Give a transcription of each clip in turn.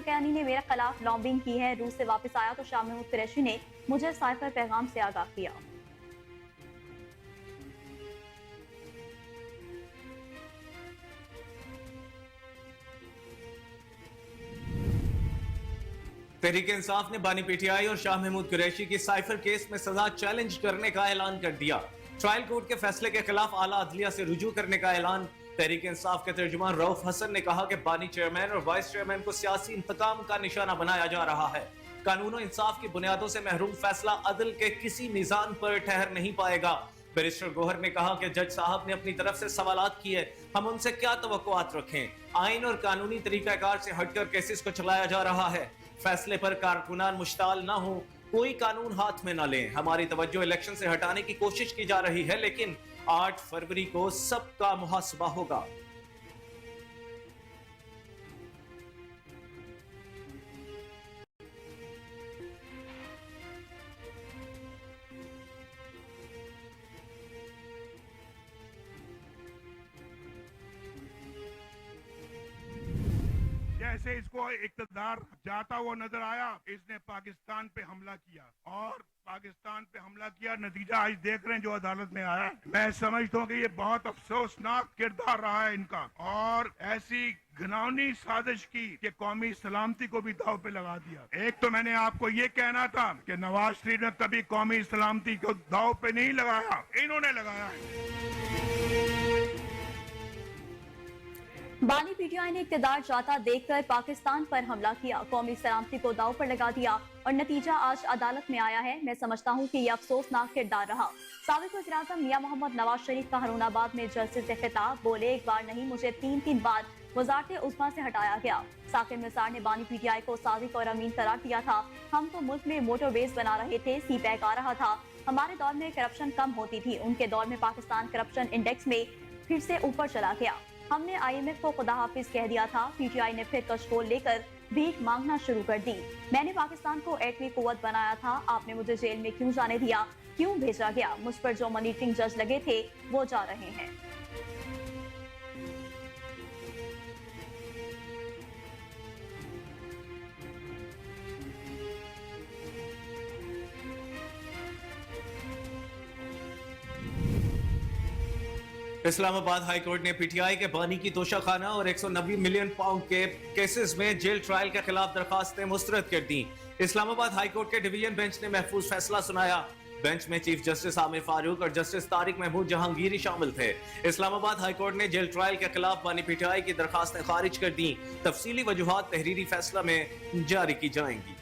शोकैनी ने मेरे खिलाफ लॉबिंग की है। रूस से वापस आया तो शाह महमूद कुरैशी ने मुझे साइफर पैगाम से आगाह किया। तहरीक इंसाफ ने बानी पीटीआई और शाह महमूद कुरैशी की साइफर केस में सजा चैलेंज करने का ऐलान कर दिया। ट्रायल कोर्ट के फैसले के खिलाफ आला अदलिया से रुजू करने का ऐलान। तहरीक इंसाफ के तर्जुमान रऊफ हसन ने कहा कि बानी चेयरमैन और वाइस चेयरमैन को सियासी इंतकाम का निशाना बनाया जा रहा है। कानून और इंसाफ की बुनियादों से महरूम फैसला अदल के किसी निजाम पर ठहर नहीं पाएगा। बैरिस्टर गोहर ने कहा कि जज साहब ने अपनी तरफ से सवालात किए, हम उनसे क्या तवक्कुआत रखें। आइन और कानूनी तरीकाकार से हटकर केसेस को चलाया जा रहा है। फैसले पर कारकुनान मुश्ताल ना हो, कोई कानून हाथ में ना लें। हमारी तवज्जो इलेक्शन से हटाने की कोशिश की जा रही है, लेकिन 8 फरवरी को सबका मुहासबा होगा। जैसे इसको इक़्तिदार जाता हुआ नजर आया, इसने पाकिस्तान पे हमला किया और पाकिस्तान पे हमला किया। नतीजा आज देख रहे हैं जो अदालत में आया। मैं समझता हूँ कि ये बहुत अफसोसनाक किरदार रहा है इनका, और ऐसी घिनौनी साजिश की कि कौमी सलामती को भी दाव पे लगा दिया। एक तो मैंने आपको ये कहना था कि नवाज शरीफ ने कभी कौमी सलामती को दाव पे नहीं लगाया, इन्होंने लगाया है। बानी पीटीआई ने इक़्तिदार जाता देखकर पाकिस्तान पर हमला किया, कौमी सलामती को दांव पर लगा दिया और नतीजा आज अदालत में आया है। मैं समझता हूँ कि यह अफसोसनाक किरदार रहा। साबिक वज़ीर-ए-आज़म मियां मोहम्मद नवाज शरीफ का हारूनाबाद में जस्टिस से खिताब, बोले एक बार नहीं मुझे 3 बार वज़ारत उज़्मा से हटाया गया। साकिब निसार ने बानी पीटीआई को सादिक और अमीन करार दिया था। हम तो मुल्क में मोटरवेज बना रहे थे, सी पैक आ रहा था। हमारे दौर में करप्शन कम होती थी, उनके दौर में पाकिस्तान करप्शन इंडेक्स में फिर से ऊपर चला गया। हमने IMF को खुदा हाफिज कह दिया था, पीटीआई ने फिर कशकोल लेकर भीख मांगना शुरू कर दी। मैंने पाकिस्तान को एटमी कुव्वत बनाया था, आपने मुझे जेल में क्यों जाने दिया, क्यों भेजा गया। मुझ पर जो मॉनिटरिंग जज लगे थे वो जा रहे हैं। इस्लामाबाद हाई कोर्ट ने पीटीआई के बानी की तोशाखाना और 190 मिलियन पाउंड के केसेस में जेल ट्रायल के खिलाफ दरखास्तें मुस्तरद कर दी। इस्लामाबाद हाई कोर्ट के डिवीजन बेंच ने महफूज फैसला सुनाया। बेंच में चीफ जस्टिस आमिर फारूक और जस्टिस तारिक महमूद जहांगीरी शामिल थे। इस्लामाबाद हाई कोर्ट ने जेल ट्रायल के खिलाफ बानी पीटीआई की दरखास्तें खारिज कर दी। तफसीली वजूहात तहरीरी फैसला में जारी की जाएंगी।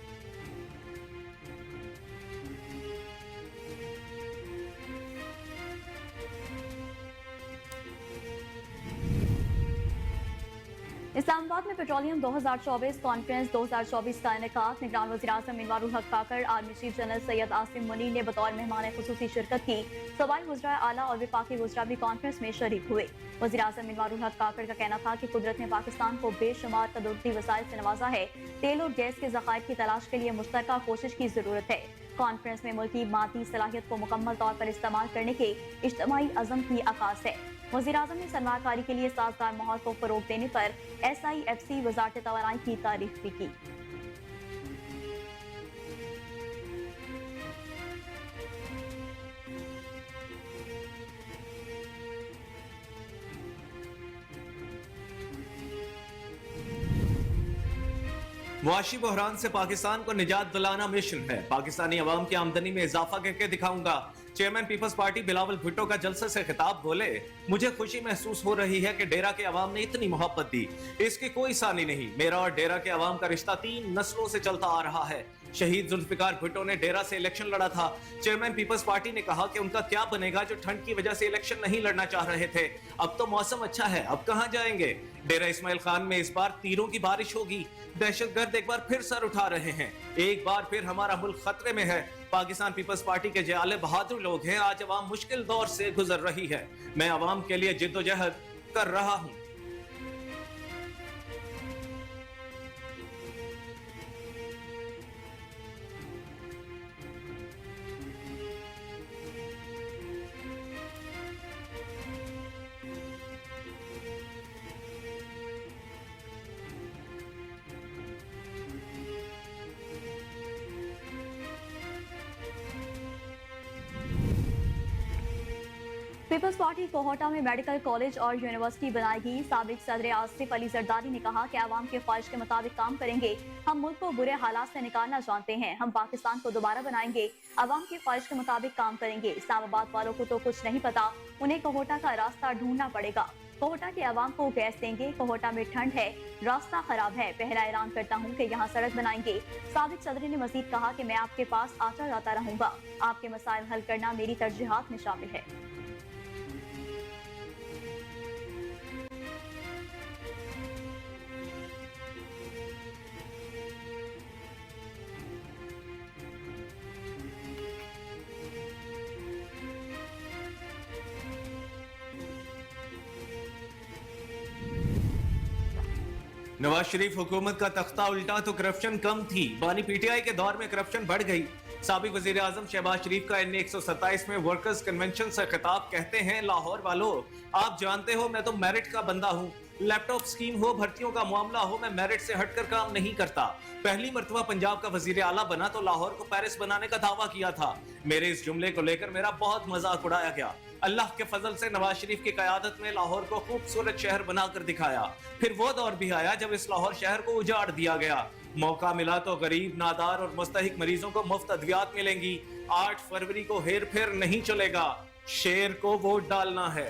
इस्लामाबाद में पेट्रोलियम 2024 कॉन्फ्रेंस 2024 का इनेकाद। निगरान वज़ीर-ए-आज़म Anwaarul Haq Kakar, army chief general Syed Asim Munir ने बतौर मेहमान खुसूसी शिरकत की। सूबाई वज़राए आला और वफाकी वज़रा भी कॉन्फ्रेंस में शरीक हुए। वज़ीर-ए-आज़म मिनवारुल हक काकड़ का कहना था कि कुदरत ने पाकिस्तान को बेशुमार कुदरती वसाइल से नवाजा है। तेल और गैस के ज़खायर की तलाश के लिए मुश्तरका कोशिश की जरूरत है। कॉन्फ्रेंस में मुल्क की मादी सलाहियत को मुकम्मल तौर पर इस्तेमाल करने के इज्तिमाई अज़म की अक्कास है। वज़ीर-ए-आज़म ने सरमायाकारी के लिए साजगार माहौल को फरोग देने पर SIFC वज़ारत तवानाई की तारीफ भी की। मुआशी बहरान से पाकिस्तान को निजात दिलाना मिशन है। पाकिस्तानी अवाम की आमदनी में इजाफा करके दिखाऊंगा। चेयरमैन पीपल्स पार्टी बिलावल भुट्टो का जलसे से खिताब, बोले मुझे खुशी महसूस हो रही है कि डेरा के अवाम ने इतनी मोहब्बत दी, इसकी कोई सानी नहीं। मेरा और डेरा के अवाम का रिश्ता 3 नस्लों से चलता आ रहा है। शहीद जुल्फिकार भुट्टो ने डेरा से इलेक्शन लड़ा था। चेयरमैन पीपल्स पार्टी ने कहा कि उनका क्या बनेगा जो ठंड की वजह से इलेक्शन नहीं लड़ना चाह रहे थे। अब तो मौसम अच्छा है, अब कहां जाएंगे। डेरा इस्माइल खान में इस बार तीरों की बारिश होगी। दहशतगर्द एक बार फिर सर उठा रहे हैं। एक बार फिर हमारा मुल्क खतरे में है। पाकिस्तान पीपल्स पार्टी के जयाले बहादुर लोग हैं। आज अवाम मुश्किल दौर से गुजर रही है। मैं अवाम के लिए जिद्दोजहद कर रहा हूं। पीपल्स पार्टी कोहोटा में मेडिकल कॉलेज और यूनिवर्सिटी बनाएगी। साबिक सदर आसिफ अली जरदारी ने कहा कि आवाम के ख्वाहिश के मुताबिक काम करेंगे। हम मुल्क को बुरे हालात से निकालना जानते हैं। हम पाकिस्तान को दोबारा बनाएंगे। आवाम की ख्वाहिश के मुताबिक काम करेंगे। इस्लामाबाद वालों को तो कुछ नहीं पता, उन्हें कोहोटा का रास्ता ढूंढना पड़ेगा। कोहोटा के आवाम को गैस देंगे। कोहोटा में ठंड है, रास्ता खराब है। पहला ऐलान करता हूँ कि यहाँ सड़क बनाएंगे। साबिक सदर ने मजीद कहा कि मैं आपके पास आता जाता रहूंगा। आपके मसाइल हल करना मेरी तरजीहात में शामिल है। नवाज शरीफ हुकूमत का तख्ता उल्टा तो करप्शन कम थी। बानी पीटीआई के दौर में करप्शन बढ़ गई। साबिक वजीर आजम शहबाज शरीफ का NA 127 में वर्कर्स कन्वेंशन से खिताब कहते हैं, लाहौर वालों आप जानते हो मैं तो मेरिट का बंदा हूँ। लैपटॉप स्कीम हो, भर्तियों का मामला हो, मैं मेरिट से हटकर काम नहीं करता। पहली मर्तबा पंजाब का वजीर आला बना तो लाहौर को पेरिस बनाने का दावा किया था। मेरे इस जुमले को लेकर मेरा बहुत मजाक उड़ाया गया। अल्लाह के फजल से नवाज शरीफ की कयादत में लाहौर को खूबसूरत शहर बनाकर दिखाया। फिर वो दौर भी आया जब इस लाहौर शहर को उजाड़ दिया गया। मौका मिला तो गरीब, नादार और मुस्तहिक मरीजों को मुफ्त अद्वियात मिलेंगी। 8 फरवरी को हेर फेर नहीं चलेगा। शेर को वोट डालना है।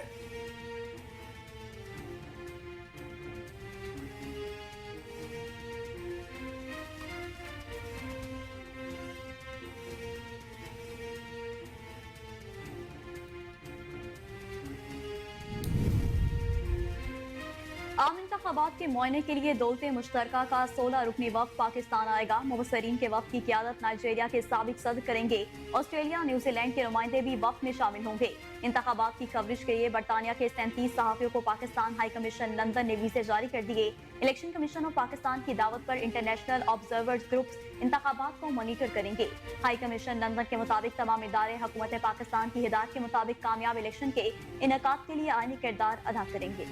आम इंतखाबात के मुआयने के लिए दौलत मुश्तरका का 16 रुकनी वफ्द पाकिस्तान आएगा। मुबसरीन के वफ्द की क़यादत नाइजीरिया के साबिक सदर करेंगे। ऑस्ट्रेलिया, न्यूजीलैंड के नुमाइंदे भी वफ्द में शामिल होंगे। इंतखाबात की कवरेज के लिए बरतानिया के 37 सहाफ़ियों को पाकिस्तान हाई कमीशन लंदन ने वीज़े जारी कर दिए। इलेक्शन कमीशन ऑफ पाकिस्तान की दावत पर इंटरनेशनल ऑब्जर्वर्स ग्रुप्स इंतखाबात को मॉनिटर करेंगे। हाई कमीशन लंदन के मुताबिक तमाम इदारे हुकूमत पाकिस्तान की हिदायत के मुताबिक कामयाब इलेक्शन के इनेकाद के लिए आईनी किरदार अदा करेंगे।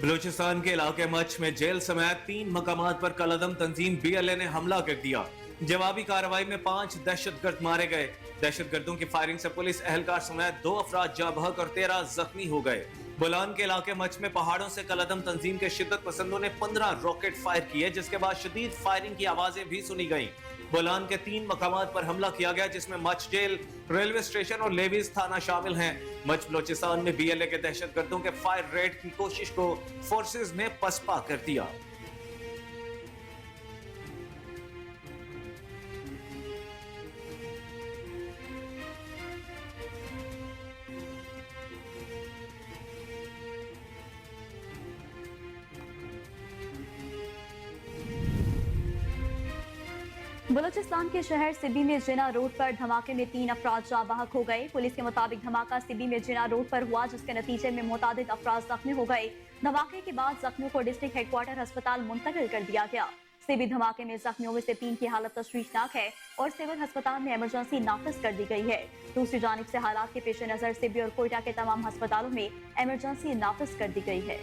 बलूचिस्तान के इलाके मच में जेल समेत 3 मकामात पर कलअदम तंजीम BLA ने हमला कर दिया। जवाबी कार्रवाई में 5 दहशतगर्द मारे गए। दहशतगर्दों की फायरिंग से पुलिस एहलकार समेत 2 अफराद जाँ बहक और 13 जख्मी हो गए। बोलान के इलाके मच में पहाड़ों से कलअदम तंजीम के शिद्दत पसंदों ने 15 रॉकेट फायर किए, जिसके बाद शदीद फायरिंग की आवाजें भी सुनी गईं। बोलान के 3 मकामात पर हमला किया गया, जिसमें मच जेल, रेलवे स्टेशन और लेविस थाना शामिल हैं। मच बलोचिस्तान में BLA के दहशतगर्दों के फायर रेड की कोशिश को फोर्सेज ने पसपा कर दिया। बलूचिस्तान के शहर सिबी में जिना रोड पर धमाके में 3 अफराद जाँ बहक हो गए। पुलिस के मुताबिक धमाका सिबी में जिना रोड पर हुआ, जिसके नतीजे में मुतादिद अफराद जख्मी हो गए। धमाके के बाद जख्मियों को डिस्ट्रिक्ट हेडक्वार्टर अस्पताल मुंतकिल कर दिया गया। सिबी धमाके में जख्मियों में से 3 की हालत तशवीशनाक है और सिविल अस्पताल में इमरजेंसी नाफिज कर दी गई है। दूसरी जानिब से हालात के पेश नजर सिबी और कोयटा के तमाम अस्पतालों में इमरजेंसी नाफिज कर दी गई है।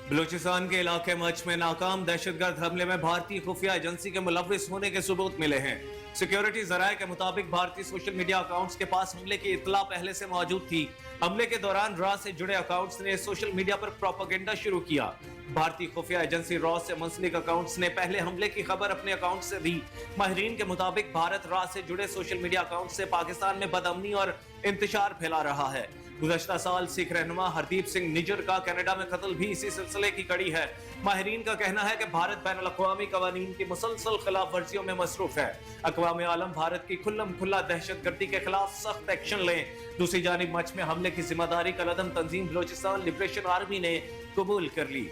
बलूचिस्तान के इलाके मच में नाकाम दहशतगर्द हमले में भारतीय खुफिया एजेंसी के मुलव्विस होने के सबूत मिले हैं। सिक्योरिटी जराये के मुताबिक भारतीय सोशल मीडिया अकाउंट्स के पास हमले की इत्तला पहले से मौजूद थी। हमले के दौरान रॉ से जुड़े अकाउंट्स ने सोशल मीडिया पर प्रोपेगेंडा शुरू किया। भारतीय खुफिया एजेंसी रॉ से मुंसलिक अकाउंट्स ने पहले हमले की खबर अपने अकाउंट से दी। माहिरीन के मुताबिक भारत रॉ से जुड़े सोशल मीडिया अकाउंट से पाकिस्तान में बदअमनी और इंतशार फैला रहा है। गुज़श्ता साल सिख रहनुमा हरदीप सिंह निजर का कनाडा में कत्ल भी इसी सिलसिले की कड़ी है। माहिरीन का कहना है कि भारत बैनुल अक़वामी क़वानीन की मुसलसल खिलाफ वर्जियों में मसरूफ है। अक़वाम आलम भारत की खुल्लम खुल्ला दहशतगर्दी के खिलाफ सख्त एक्शन लें। दूसरी जानिब मच में हमले की जिम्मेदारी कलअदम तंजीम बलोचिस्तान लिबरेशन आर्मी ने कबूल कर ली।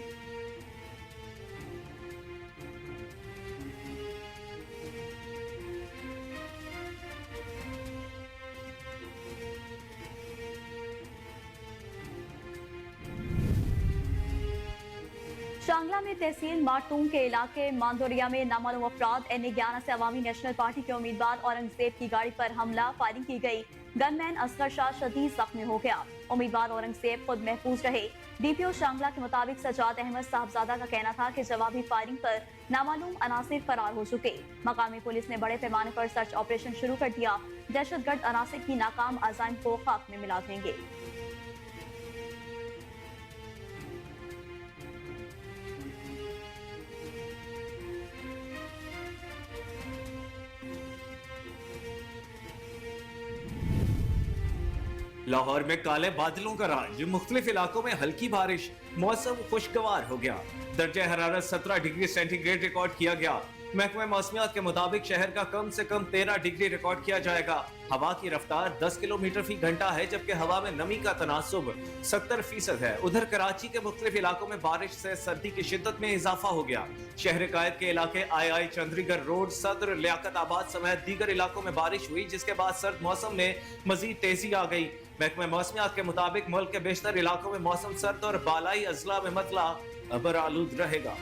कांगला में तहसील मारतूम के इलाके मांदोरिया में नामालूम अफराद NA11 से अवामी नेशनल पार्टी के उम्मीदवार औरंगजेब की गाड़ी पर हमला, फायरिंग की गई। गनमैन असगर शाह शदीद जख्मी हो गया। उम्मीदवार औरंगजेब खुद महफूज रहे। DPO शांगला के मुताबिक सजाद अहमद साहबजादा का कहना था कि जवाबी फायरिंग पर नामालूम अनासिर फरार हो चुके। मकामी पुलिस ने बड़े पैमाने पर सर्च ऑपरेशन शुरू कर दिया। दहशतगर्द अनासिर की नाकाम अज़ाइम को खाक में मिला देंगे। लाहौर में काले बादलों का राज, मुख्तलिफ इलाकों में हल्की बारिश, मौसम खुशगवार हो गया। दर्जा हरारत 17 डिग्री सेंटीग्रेड रिकॉर्ड किया गया। महकमे मौसमियात के मुताबिक शहर का कम से कम 13 डिग्री रिकॉर्ड किया जाएगा। हवा की रफ्तार 10 किलोमीटर फी घंटा है, जबकि हवा में नमी का तनासुब 70% है। उधर कराची के मुख्तलिफ इलाकों में बारिश से सर्दी की शिद्दत में इजाफा हो गया। शहर कायद के इलाके आई चंद्रीगढ़ रोड, सदर, लियाकत आबाद समेत दीगर इलाकों में बारिश हुई, जिसके बाद सर्द मौसम में मजीद तेजी आ गई। महकमे मौसमियात के मुताबिक मुल्क के बेशतर इलाकों में मौसम सर्द और बालाई अजला में मतला अबर आलूद रहेगा।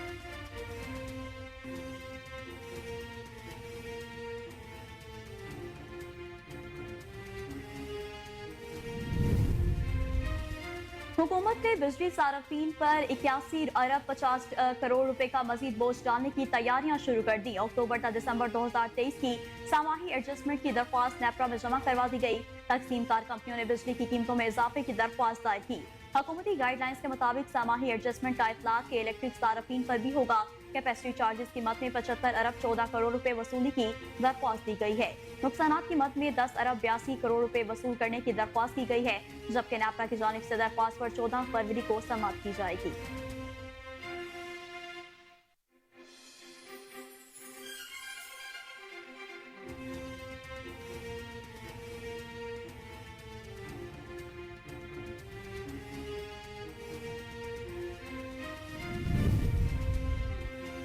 हुकूमत ने बिजली सार्फिन पर 81 अरब 50 करोड़ रुपए का मजीद बोझ डालने की तैयारियां शुरू कर दी। अक्टूबर तक दिसंबर 2023 की सामाही एडजस्टमेंट की दरख्वास्त नेपरा में जमा करवा दी गई। तकसीम कार कंपनियों ने बिजली की कीमतों में इजाफे की दरख्वास्त दायर की। हुकूमती गाइडलाइंस के मुताबिक सामाही एडजस्टमेंट का इतलाक के इलेक्ट्रिक सार्फिन पर भी होगा। कैपेसिटी चार्जेस की मद में 75 अरब 14 करोड़ रुपए वसूली की दरख्वास्त दी गई है। नुकसानात की मद में 10 अरब 82 करोड़ रुपए वसूल करने की दरख्वास्त की गई है, जबकि नेपरा की जानिब से दरख्वास्त पर 14 फरवरी को समाप्त की जाएगी।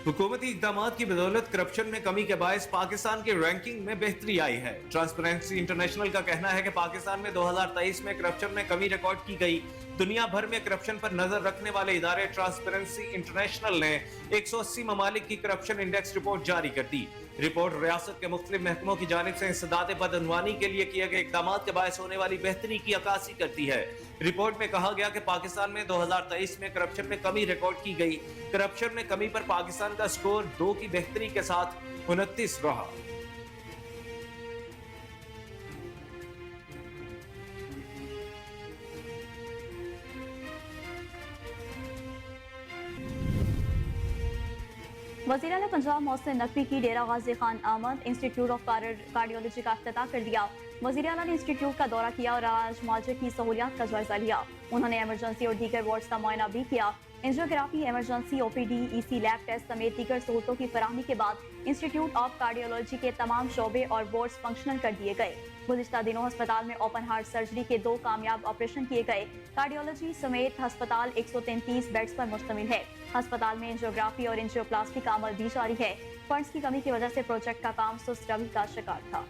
हुकूमती इक़दामात की बदौलत करप्शन में कमी के बायस पाकिस्तान की रैंकिंग में बेहतरी आई है। ट्रांसपेरेंसी इंटरनेशनल का कहना है कि पाकिस्तान में 2023 में करप्शन में कमी रिकॉर्ड की गई। दुनिया भर में करप्शन पर नजर रखने वाले इदारे ट्रांसपेरेंसी इंटरनेशनल ने 180 ममालिक की करप्शन इंडेक्स रिपोर्ट जारी कर दी। रिपोर्ट रियासत के मुख्तलिफ महकमों की जानिब से इंसदाद बदअनवानी के लिए किए गए इक़दामात के बायस होने वाली बेहतरी की अक्कासी करती है। रिपोर्ट में कहा गया कि पाकिस्तान में 2023 में करप्शन में कमी रिकॉर्ड की गई। करप्शन में कमी पर पाकिस्तान का स्कोर 2 की बेहतरी के साथ 29 रहा। वज़ीर आला पंजाब मोहसिन नकवी की डेरा गाजी खान आमद इंस्टीट्यूट ऑफ कार्डियोलॉजी का इफ्तिताह कर दिया। वज़ीर आला ने इंस्टीट्यूट का दौरा किया और आज मुआवजे की सहूलियात का जायजा लिया। उन्होंने एमरजेंसी और दीगर वार्ड्स का मुआयना भी किया। Angiography, emergency, OPD, EC lab test समेत दीगर सहूलतों की फराहमी के बाद इंस्टीट्यूट ऑफ कार्डियोलॉजी के तमाम शोबे और वार्ड्स फंक्शनल कर दिए गए। गुज़िश्ता दिनों अस्पताल में ओपन हार्ट सर्जरी के 2 कामयाब ऑपरेशन किए गए। कार्डियोलॉजी समेत अस्पताल 133 बेड्स पर मुश्तमिल है। अस्पताल में एंजियोग्राफी और एंजियोप्लास्टी का अमल भी जारी है। फंड्स की कमी की वजह से प्रोजेक्ट का काम सुस्त रवि का शिकार था।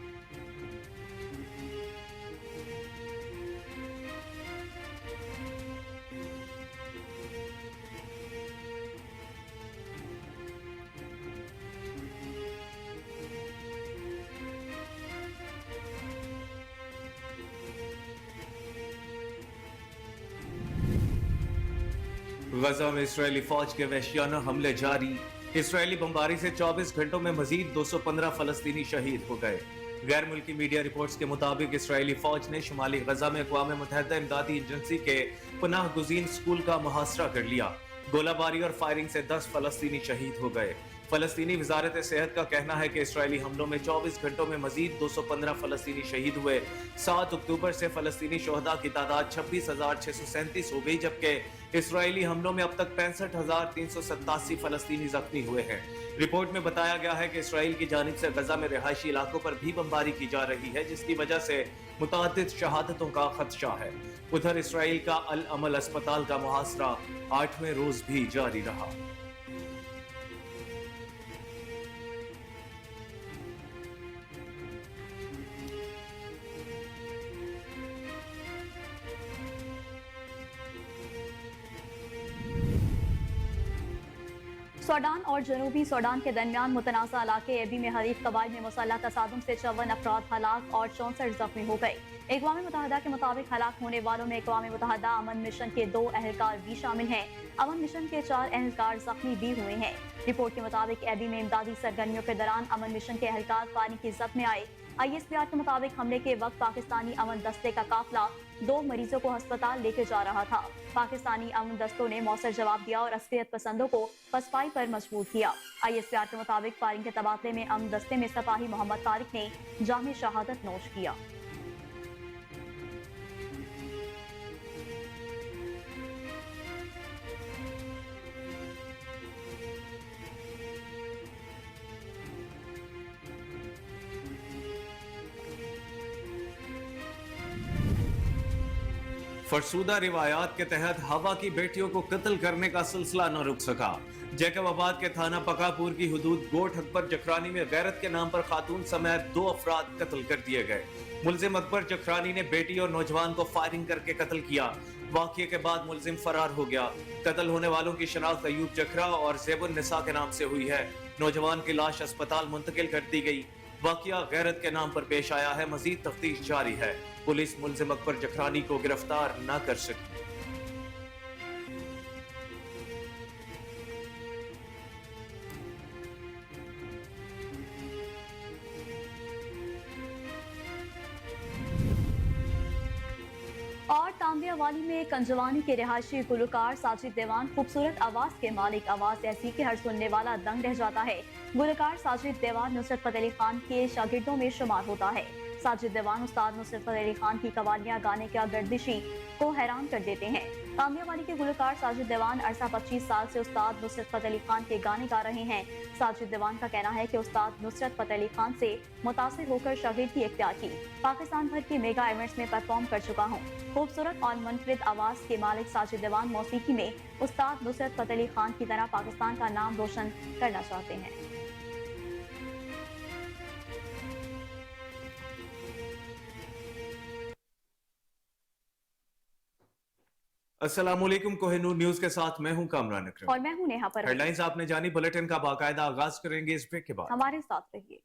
गजा में इस्राएली फौज के वहशियाना हमले जारी। इस्राएली बमबारी से 24 घंटों में मजीद 215 फलस्तीनी शहीद हो गए। गैर मुल्की मीडिया रिपोर्ट्स के मुताबिक इस्राएली फौज ने शुमाली गजा में अक़वाम मुत्तहिदा इमदादी एजेंसी के पनाह गुज़ीन स्कूल का मुहासरा कर लिया। गोलाबारी और फायरिंग से 10 फलस्तीनी शहीद हो गए। फलस्तीनी वजारत सेहत का कहना है कि इसराइली हमलों में 24 घंटों में मजीद 215 फलस्तीनी शहीद हुए। 7 अक्टूबर से फलस्तीनी शोहदा की तादाद 26,637 हो गई, जबकि इसराइली हमलों में अब तक 65,387 फलस्तीनी जख्मी हुए हैं। रिपोर्ट में बताया गया है कि इसराइल की जानिब से गजा में रिहायशी इलाकों पर भी बमबारी की जा रही है, जिसकी वजह से मुतअद्दिद शहादतों का खदशा है। उधर इसराइल का अल अमल अस्पताल का मुहासरा 8वें रोज भी जारी रहा। सूडान और जनूबी सूडान के दरमियान मुतनाज़ा इलाके एबी में हरीफ कबाइल में मुसल्लह तसादुम से 54 अफराद हलाक और 64 जख्मी हो गए। अक़वाम मुत्तहिदा के मुताबिक हलाक होने वालों में अक़वाम मुत्तहिदा अमन मिशन के 2 अहलकार भी शामिल हैं। अमन मिशन के 4 अहलकार जख्मी भी हुए हैं। रिपोर्ट के मुताबिक एबी में इमदादी सरगर्मियों के दौरान अमन मिशन के अहलकार पानी की जद में आए। ISPR के मुताबिक हमले के वक्त पाकिस्तानी अमन दस्ते का काफिला 2 मरीजों को अस्पताल लेके जा रहा था। पाकिस्तानी अमन दस्तों ने मौसर जवाब दिया और असलियत पसंदों को पसपाई पर मजबूर किया। ISPR के मुताबिक फायरिंग के तबादले में अमन दस्ते में सिपाही मोहम्मद तारिक ने जामे शहादत नोश किया। फरसूदा रिवायात के तहत हवा की बेटियों को कत्ल करने का सिलसिला न रुक सका। जैकबाबाद के थाना पकापुर की हुदूद गोठ अकबर जखरानी में गैरत के नाम पर खातून समेत 2 अफराद कत्ल कर दिए गए। मुलजिम अकबर जखरानी ने बेटी और नौजवान को फायरिंग करके कत्ल किया। वाक़ये के बाद मुलजिम फरार हो गया। कत्ल होने वालों की शनाख्त अयूब जखरा और ज़ेबुन निसा के नाम से हुई है। नौजवान की लाश अस्पताल मुंतकिल कर दी गई। वाक़या गैरत के नाम पर पेश आया है। मजीद तफ्तीश जारी है। पुलिस मुलजिम अकबर जखरानी को गिरफ्तार न कर सकी। और तांबिया वाली में कंजवानी के रिहायशी गुलकार साजिद देवान खूबसूरत आवाज के मालिक, आवाज ऐसी कि हर सुनने वाला दंग रह जाता है। गुलकार साजिद देवान नुसरत फतेह अली खान के शागिर्दों में शुमार होता है। साजिद देवान उस्ताद नुसरत फतेह अली खान की कवालियां गाने का गर्दिशी को हैरान कर देते हैं। तांबिया वाली के गुलकार साजिद देवान अरसा 25 साल से उस्ताद नुसरत फतेह अली खान के गाने गा रहे हैं। साजिद देवान का कहना है कि उस्ताद नुसरत फतेह अली खान से मुतासिर होकर शागिर्दी इख्तियार की। पाकिस्तान भर के मेगा इवेंट्स में परफॉर्म कर चुका हूँ। खूबसूरत और मुनफरिद आवाज के मालिक साजिद देवान मौसीकी में उस्ताद नुसरत फतेह अली खान की तरह पाकिस्तान का नाम रोशन करना चाहते हैं। अस्सलामुअलैकुम, कोहिनूर न्यूज के साथ मैं हूं कामरान अकरम और मैं हूं नेहा परवीन। हेडलाइंस आपने जानी, बुलेटिन का बाकायदा आगाज करेंगे इस ब्रेक के बाद। हमारे साथ रहिए।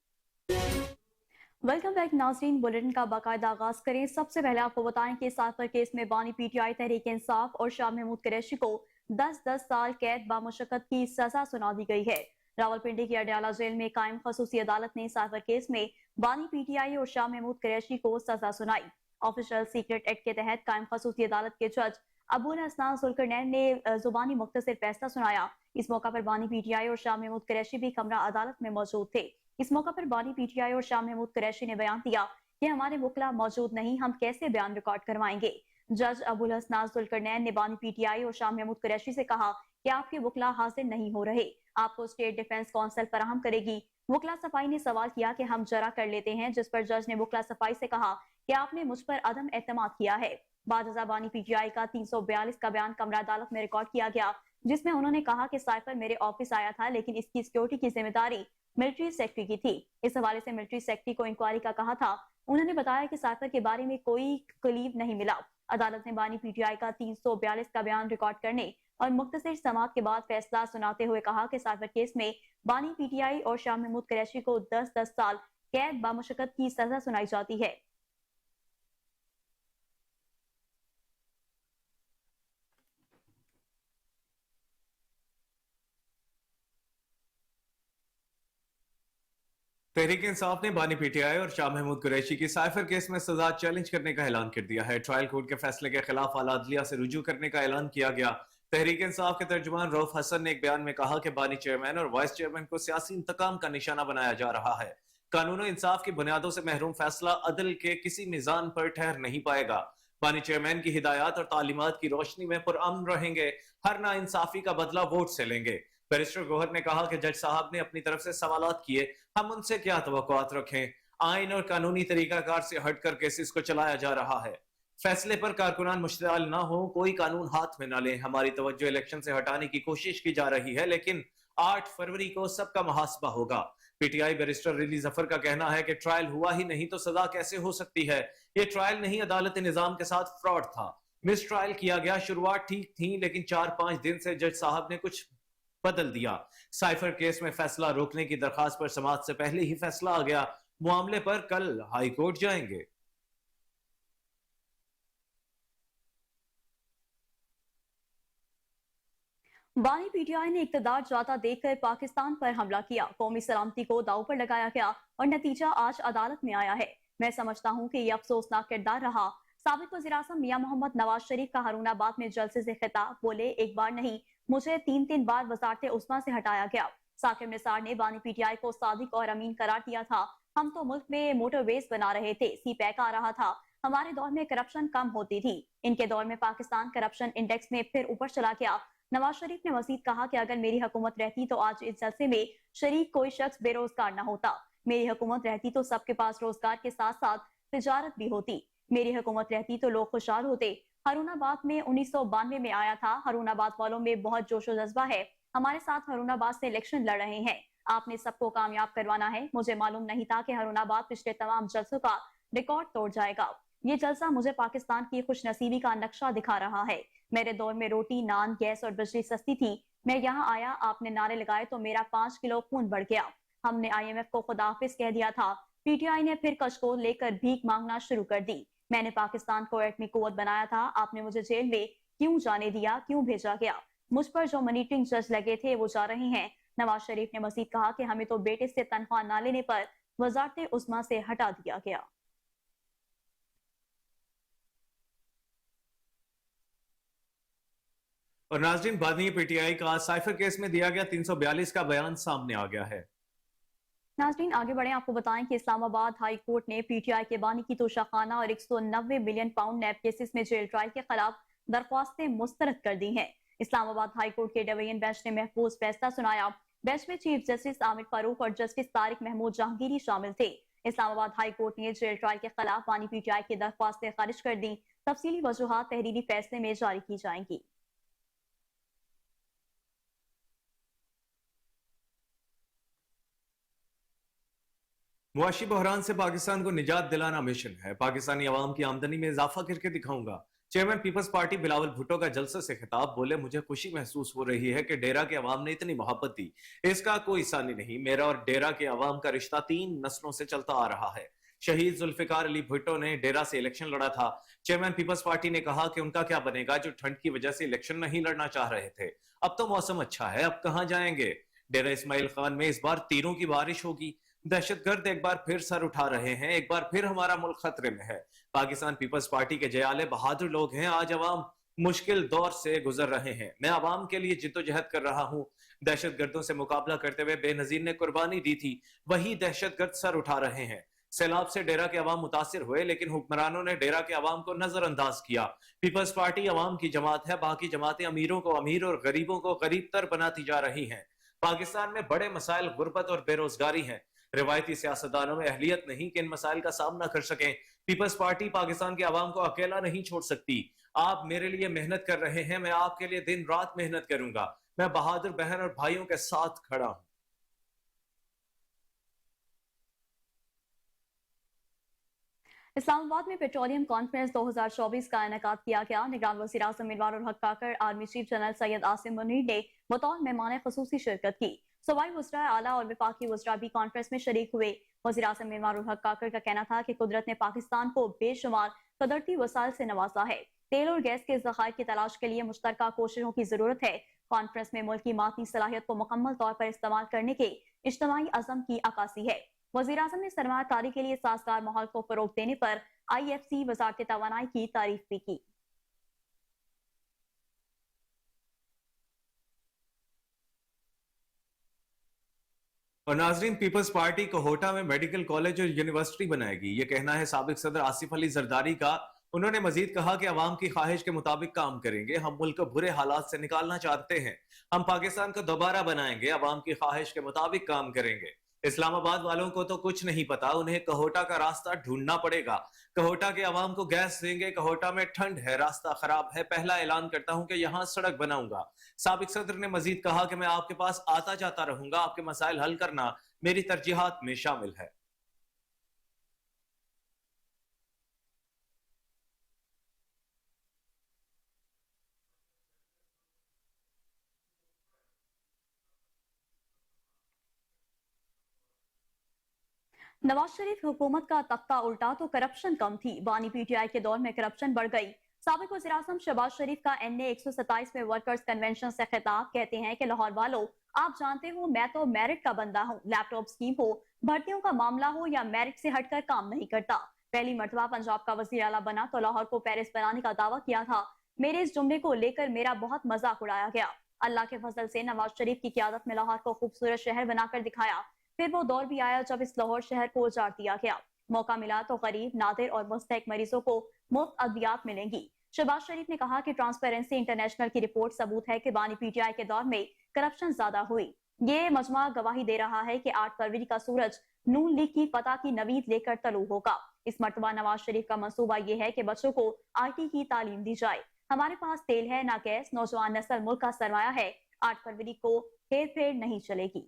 वेलकम बैक नाज़रीन, बुलेटिन का बाकायदा आगाज करें। सबसे पहले आपको बताएं कि साइफर केस में बानी PTI तहरीक इंसाफ और शाह महमूद कुरैशी को 10-10 साल कैद बामुशक्कत की सजा सुना दी गई है। रावलपिंडी की अडयाला जेल में कायम खसूसी अदालत ने साइफर केस में बानी PTI और शाह महमूद कुरैशी को सजा सुनाई। ऑफिशियल सीक्रेट एक्ट के तहत कायम खसूसी अदालत के जज अबुल हसनान जुल्करनैन ने जुबानी मुख्तसर फैसला सुनाया। इस मौका पर बानी PTI और शाह महमूद कुरैशी भी कमरा अदालत में मौजूद थे। इस मौका पर बानी PTI और शाह महमूद कुरैशी ने बयान दिया कि हमारे वकला मौजूद नहीं, हम कैसे बयान रिकॉर्ड करवाएंगे। जज अबुल हसनान जुल्करनैन ने बानी PTI और शाह महमूद कुरैशी से कहा कि आपके वकला हाजिर नहीं हो रहे, आपको स्टेट डिफेंस काउंसिल फराहम करेगी। वकला सफाई ने सवाल किया कि हम जरा कर लेते हैं, जिस पर जज ने वकला सफाई से कहा कि आपने मुझ पर अदम एतमाद किया है। बाद बानी PTI का 342 का बयान कमरा अदालत में रिकॉर्ड किया गया, जिसमें उन्होंने कहा कि साइफर मेरे ऑफिस आया था, लेकिन इसकी सिक्योरिटी की जिम्मेदारी मिलिट्री सेक्रेटरी की थी। इस हवाले से मिलिट्री सेक्रेटरी को इंक्वायरी का कहा था। उन्होंने बताया कि साइफर के बारे में कोई क्लीव नहीं मिला। अदालत ने बानी PTI का 342 का बयान रिकॉर्ड करने और मुख्तसर समाअत के बाद फैसला सुनाते हुए कहा कि साइफर केस में बानी PTI और शाह महमूद कुरैशी को 10-10 साल कैद बामुशक्कत की सजा सुनाई जाती है। तहरीक इंसाफ ने बानी PTI और शाह महमूद कुरैशी की साइफर केस में सजा चैलेंज करने का ऐलान कर दिया है। ट्रायल कोर्ट के फैसले के खिलाफ आला अदलिया से रुजू करने का ऐलान किया गया। तहरीक इंसाफ के तर्जुमान रऊफ हसन ने एक बयान में कहा कि बानी चेयरमैन और वाइस चेयरमैन को सियासी इंतकाम का निशाना बनाया जा रहा है। कानून और इंसाफ की बुनियादों से महरूम फैसला अदल के किसी मिजान पर ठहर नहीं पाएगा। बानी चेयरमैन की हिदायत और तालीमात की रोशनी में पुरअमन रहेंगे। हर ना इंसाफी का बदला वोट से लेंगे। बैरिस्टर गौहर ने कहा कि जज साहब ने अपनी तरफ से सवालात किए, हम उनसे क्या तवक्कुआत रखें। आइन और कानूनी तरीकाकार से हटकर केसेस को चलाया जा रहा है। फैसले पर कारकुनान मुश्तआल ना हो, कोई कानून हाथ में ना लें। हमारी तवज्जो इलेक्शन से हटाने की कोशिश की जा रही है, लेकिन 8 फरवरी को सबका मुहासबा होगा। PTI बैरिस्टर रिली जफर का कहना है कि ट्रायल हुआ ही नहीं तो सजा कैसे हो सकती है। ये ट्रायल नहीं, अदालत निजाम के साथ फ्रॉड था, मिस ट्रायल किया गया। शुरुआत ठीक थी, लेकिन 4-5 दिन से जज साहब ने कुछ بدل دیا. سائفر کیس میں فیصلہ روکنے کی درخواست پر سماعت سے پہلے ہی فیصلہ آ گیا. معاملے پر کل ہائی کورٹ جائیں گے. بانی پی ٹی آئی نے اقتدار جاتا دیکھ کر پاکستان پر حملہ کیا. قومی سلامتی کو داؤ پر لگایا گیا اور نتیجہ آج عدالت میں آیا ہے. میں سمجھتا ہوں کہ یہ افسوسناک کردار رہا. سابق وزیر اعظم میاں محمد نواز شریف کا ہارون آباد میں جلسے سے خطاب. بولے ایک بار نہیں مجھے 3 بار وزارت عظمیٰ سے ہٹایا گیا. ثاقب نثار نے بانی پی ٹی آئی کو صادق اور امین قرار دیا تھا. ہم تو ملک میں موٹر ویز بنا رہے تھے, سی پیک آ رہا تھا, ہمارے دور میں کرپشن کم ہوتی تھی. ان کے دور میں پاکستان کرپشن انڈیکس میں پھر اوپر چلا گیا. نواز شریف نے مزید کہا کہ اگر میری حکومت رہتی تو آج اس جلسے میں شریک کوئی شخص بے روزگار نہ ہوتا. میری حکومت رہتی تو سب کے پاس روزگار کے ساتھ ساتھ تجارت بھی ہوتی. میری حکومت رہتی تو لوگ خوشحال ہوتے. ہارون آباد میں 1992 میں آیا تھا. ہارون آباد والوں میں بہت جوش و جذبہ ہے. ہمارے ساتھ ہارون آباد سے الیکشن لڑ رہے ہیں. آپ نے سب کو کامیاب کروانا ہے. مجھے معلوم نہیں تھا کہ ہارون آباد پچھلے تمام جلسوں کا ریکارڈ توڑ جائے گا. یہ جلسہ مجھے پاکستان کی خوش نصیبی کا نقشہ دکھا رہا ہے. میرے دور میں روٹی, نان, گیس اور بجلی سستی تھی. میں یہاں آیا, آپ نے نعرے لگائے تو میرا 5 کلو خون بڑھ گیا. ہم نے آئی ایم ایف کو خدا حافظ کہہ دیا تھا. پی ٹی آئی نے پھر کچکول لے کر بھیک مانگنا شروع کر دی. میں نے پاکستان کو ایٹمی قوت بنایا تھا. آپ نے مجھے جیل میں کیوں جانے دیا, کیوں بھیجا گیا؟ مجھ پر جو منیٹرنگ جج لگے تھے وہ جا رہے ہیں. نواز شریف نے مزید کہا کہ ہمیں تو بیٹے سے تنخواہ نہ لینے پر وزارت عظمیٰ سے ہٹا دیا گیا. اور ناظرین, بانی پی ٹی آئی کا سائفر کیس میں دیا گیا 342 کا بیان سامنے آ گیا ہے. ناظرین آگے بڑھیں, آپ کو بتائیں کہ اسلام آباد ہائی کورٹ نے پی ٹی آئی کے بانی کی توشہ خانہ اور 190 ملین پاؤنڈ نیب کیسز میں جیل ٹرائل کے خلاف درخواستیں مسترد کر دی ہیں. اسلام آباد ہائی کورٹ کے ڈویژن بینچ نے محفوظ فیصلہ سنایا. بینچ میں چیف جسٹس عامر فاروق اور جسٹس طارق محمود جہانگیری شامل تھے. اسلام آباد ہائی کورٹ نے جیل ٹرائل کے خلاف بانی پی ٹی آئی کی درخواستیں خارج کر دیں. تفصیلی وجوہات تحریری فیصلے میں جاری کی جائیں گی. معاشی بحران سے پاکستان کو نجات دلانا مشن ہے. پاکستانی عوام کی آمدنی میں اضافہ کر کے دکھاؤں گا. Chairman peoples party Bilawal Bhutto کا جلسے سے خطاب. بولے مجھے خوشی محسوس ہو رہی ہے کہ ڈیرہ کے عوام نے اتنی محبت دی. اس کا کوئی ثانی نہیں. میرا اور ڈیرہ کے عوام کا رشتہ 3 نسلوں سے چلتا آ رہا ہے. شہید ذوالفقار علی بھٹو نے ڈیرہ سے الیکشن لڑا تھا. چیئرمین پیپلز پارٹی نے کہا کہ ان کا کیا بنے گا جو ٹھنڈ کی وجہ سے الیکشن نہیں لڑنا چاہ رہے تھے. اب تو موسم اچھا ہے, اب کہاں جائیں گے. ڈیرہ اسماعیل خان میں اس بار تیروں کی بارش ہوگی. دہشت گرد ایک بار پھر سر اٹھا رہے ہیں. ایک بار پھر ہمارا ملک خطرے میں ہے. پاکستان پیپلز پارٹی کے جیالے بہادر لوگ ہیں. آج عوام مشکل دور سے گزر رہے ہیں. میں عوام کے لیے جدوجہد کر رہا ہوں. دہشت گردوں سے مقابلہ کرتے ہوئے بے نظیر نے قربانی دی تھی. وہی دہشت گرد سر اٹھا رہے ہیں. سیلاب سے ڈیرہ کے عوام متاثر ہوئے, لیکن حکمرانوں نے ڈیرہ کے عوام کو نظر انداز کیا. پیپلز پارٹی عوام کی جماعت ہے. باقی جماعتیں امیروں کو امیر اور غریبوں کو غریب تر بناتی جا رہی ہیں. پاکستان میں بڑے مسائل غربت اور بے روزگاری ہیں. روایتی سیاستدانوں میں اہلیت نہیں کہ ان مسائل کا سامنا کر سکیں. پیپلز پارٹی پاکستان کے عوام کو اکیلا نہیں چھوڑ سکتی. آپ میرے لیے محنت کر رہے ہیں, میں آپ کے لیے دن رات محنت کروں گا. میں بہادر بہن اور بھائیوں کے ساتھ کھڑا ہوں. اسلام آباد میں پیٹرولیم کانفرنس 2024 کا انعقاد کیا گیا. نگران وزیر اعظم انوار الحق Kakar, army chief general Syed Asim Munir نے بطور مہمان خصوصی شرکت کی. صوبائی وزراء اعلیٰ اور وفاقی وزراء بھی کانفرنس میں شریک ہوئے. وزیر اعظم انوار الحق کاکڑ کا کہنا تھا کہ قدرت نے پاکستان کو بے شمار قدرتی وسائل سے نوازا ہے. تیل اور گیس کے ذخائر کی تلاش کے لیے مشترکہ کوششوں کی ضرورت ہے. کانفرنس میں ملک کی معدنی صلاحیت کو مکمل طور پر استعمال کرنے کے اجتماعی عزم کی عکاسی ہے. وزیر اعظم نے سرمایہ کاری کے لیے سازگار ماحول کو فروغ دینے پر آئی ایف سی وزارت توانائی کی تعریف بھی کی. اور ناظرین, پیپلز پارٹی کوہوٹا میں میڈیکل کالج اور یونیورسٹی بنائے گی. یہ کہنا ہے سابق صدر آصف علی زرداری کا. انہوں نے مزید کہا کہ عوام کی خواہش کے مطابق کام کریں گے. ہم ملک کو برے حالات سے نکالنا چاہتے ہیں. ہم پاکستان کو دوبارہ بنائیں گے. عوام کی خواہش کے مطابق کام کریں گے. اسلام آباد والوں کو تو کچھ نہیں پتا. انہیں کوہوٹا کا راستہ ڈھونڈنا پڑے گا. کوہوٹا کے عوام کو گیس دیں گے. کوہوٹا میں ٹھنڈ ہے, راستہ خراب ہے. پہلا اعلان کرتا ہوں کہ یہاں سڑک بناؤں گا. سابق صدر نے مزید کہا کہ میں آپ کے پاس آتا جاتا رہوں گا. آپ کے مسائل حل کرنا میری ترجیحات میں شامل ہے. नवाज शरीफ हुकूमत का तख्ता उल्टा तो करप्शन कम थी। बानी पीटीआई के दौर में करप्शन बढ़ गई। साबिक वज़ीर-ए-आज़म शहबाज शरीफ का NA 127 में वर्कर्स कन्वेंशन से खिताब, कहते हैं कि लाहौर वालों, आप जानते हो मैं तो मेरिट का बंदा हूँ। लैपटॉप स्कीम हो, भर्तियों का मामला हो या मेरिट से हटकर काम नहीं करता। पहली मर्तबा पंजाब का वज़ीर आला बना तो लाहौर को पेरिस बनाने का दावा किया था। मेरे इस जुमले को लेकर मेरा बहुत मजाक उड़ाया गया। अल्लाह के फजल से नवाज शरीफ की क़यादत में लाहौर को खूबसूरत शहर बनाकर दिखाया। फिर वो दौर भी आया जब इस लाहौर शहर को उजाड़ दिया गया। मौका मिला तो गरीब, नादिर और मुस्तहक मरीजों को मुफ्त अद्वियात मिलेंगी। शहबाज शरीफ ने कहा कि ट्रांसपेरेंसी इंटरनेशनल की रिपोर्ट सबूत है कि बानी पीटीआई के दौर में करप्शन ज्यादा हुई। ये मजमा गवाही दे रहा है कि 8 फरवरी का सूरज नून लीग की फतह की नवीद लेकर तलू होगा। इस मर्तबा नवाज शरीफ का मंसूबा ये है कि बच्चों को IT की तालीम दी जाए। हमारे पास तेल है ना गैस, नौजवान नस्ल मुल्क का सरमाया है। 8 फरवरी को हेर फेर नहीं चलेगी।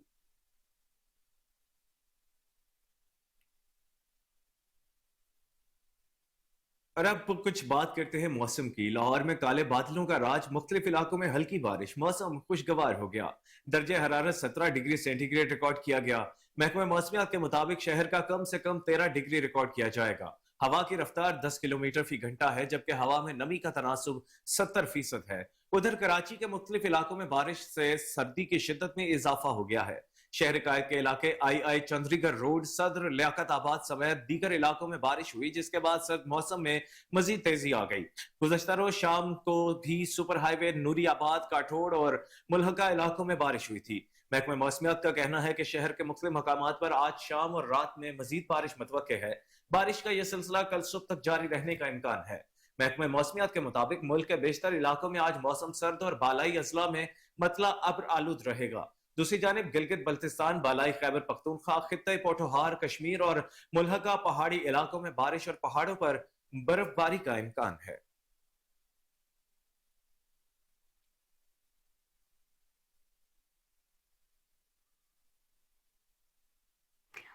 और अब कुछ बात करते हैं मौसम की। लाहौर में काले बादलों का राज, मुख्तलिफ इलाकों में हल्की बारिश, मौसम खुशगवार हो गया। दर्जे हरारत 17 डिग्री सेंटीग्रेड रिकॉर्ड किया गया। महकमे मौसमियात के मुताबिक शहर का कम से कम 13 डिग्री रिकॉर्ड किया जाएगा। हवा की रफ्तार 10 किलोमीटर फी घंटा है, जबकि हवा में नमी का तनासुब 70% है। उधर कराची के मुख्तलिफ इलाकों में बारिश से सर्दी की शिद्दत में इजाफा हो गया है। शहर कायद के इलाके II चंद्रीगढ़ रोड, सदर, लियाकत आबाद समेत दीगर इलाकों में बारिश हुई, जिसके बाद सर्द मौसम में मजीद तेजी आ गई। गुज़श्ता रोज शाम को भी सुपर हाईवे नूरियाबाद, काठोड़ और मुल्हका इलाकों में बारिश हुई थी। महकमे मौसमियात का कहना है कि शहर के मुख्तलिफ मकामात पर आज शाम और रात में मजीद बारिश मुतवक्के है। बारिश का यह सिलसिला कल सुबह तक जारी रहने का इम्कान है। महकमे मौसमियात के मुताबिक मुल्क के बेशतर इलाकों में आज मौसम सर्द और बालाई अजला में मतला अब्र आलूद रहेगा। दूसरी जानिब गिलगित बल्तिस्तान, बालाई खैबर पख्तूनख्वा, खित्ते पोठोहार, कश्मीर और मुल्हका पहाड़ी इलाकों में बारिश और पहाड़ों पर बर्फबारी का इम्कान है।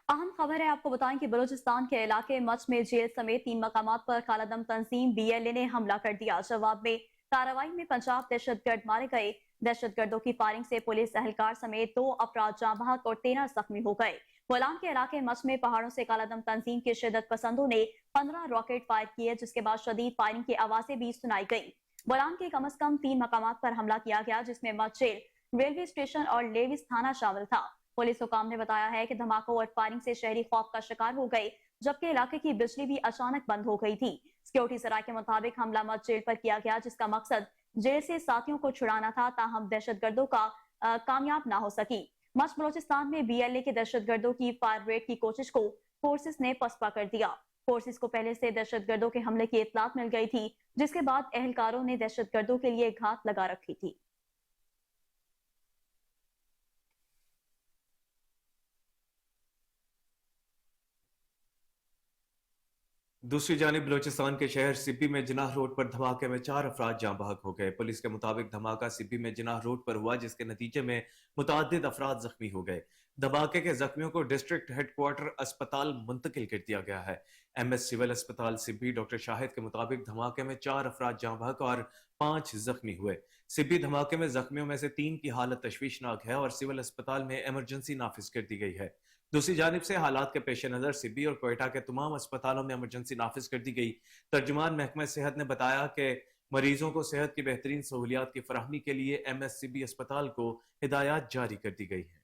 अहम खबर है, आपको बताएं कि बलूचिस्तान के इलाके मच में जेल समेत 3 मकामात पर कालादम तंजीम BLA ने हमला कर दिया। जवाब में कार्रवाई में 50 दहशतगर्द मारे गए। दहशतगर्दों की फायरिंग से पुलिस एहलकार समेत 2 अफराद जाँ बहक और 13 जख्मी हो गए। बोलान के इलाके मच में पहाड़ों से कालादम तंजीम के शिदत पसंदों ने 15 रॉकेट फायर किए, जिसके बाद शदीद फायरिंग की आवाजें भी सुनाई गई। बोलान के कम अज कम 3 मकामात पर हमला किया गया, जिसमें मच जेल, रेलवे स्टेशन और लेविस थाना शामिल था। पुलिस हुकाम ने बताया है कि धमाकों और फायरिंग से शहरी खौफ का शिकार हो गए, जबकि इलाके की बिजली भी अचानक बंद हो गई थी। सिक्योरिटी सराय के मुताबिक हमला मच जेल पर किया गया, जिसका मकसद जेल से साथियों को छुड़ाना था, ताहम दहशतगर्दों का कामयाब ना हो सकी। मच बलोचिस्तान में BLA के दहशतगर्दों की फायर रेड की कोशिश को फोर्सेस ने पसपा कर दिया। फोर्सेस को पहले से दहशतगर्दों के हमले की इत्तलात मिल गई थी, जिसके बाद एहलकारों ने दहशतगर्दों के लिए घात लगा रखी थी। दूसरी जानिब बलोचिस्तान के शहर सिब्बी में जिनाह रोड पर धमाके में 4 अफराद जाँ बहक हो गए। पुलिस के मुताबिक धमाका सिब्बी में जिनाह रोड पर हुआ, जिसके नतीजे में मुतअद्दिद अफराद जख्मी हो गए। धमाके के जख्मियों को डिस्ट्रिक्ट हेडक्वार्टर अस्पताल मुंतकिल कर दिया गया है। MS सिविल अस्पताल सिब्बी डॉक्टर शाहिद के मुताबिक धमाके में 4 अफराद जाँ बहक और 5 जख्मी हुए। सिब्बी धमाके में जख्मियों में से 3 की हालत तशवीशनाक है और सिविल अस्पताल में इमरजेंसी नाफिज कर दी गई है। दूसरी जानिब से हालात के पेश नजर सिब्बी और कोयटा के तमाम अस्पतालों में इमरजेंसी नाफिज कर दी गई। तर्जुमान महकमा सेहत ने बताया कि मरीजों को सेहत की बेहतरीन सहूलियात की फराहमी के लिए MS सिब्बी अस्पताल को हिदायत जारी कर दी गई है।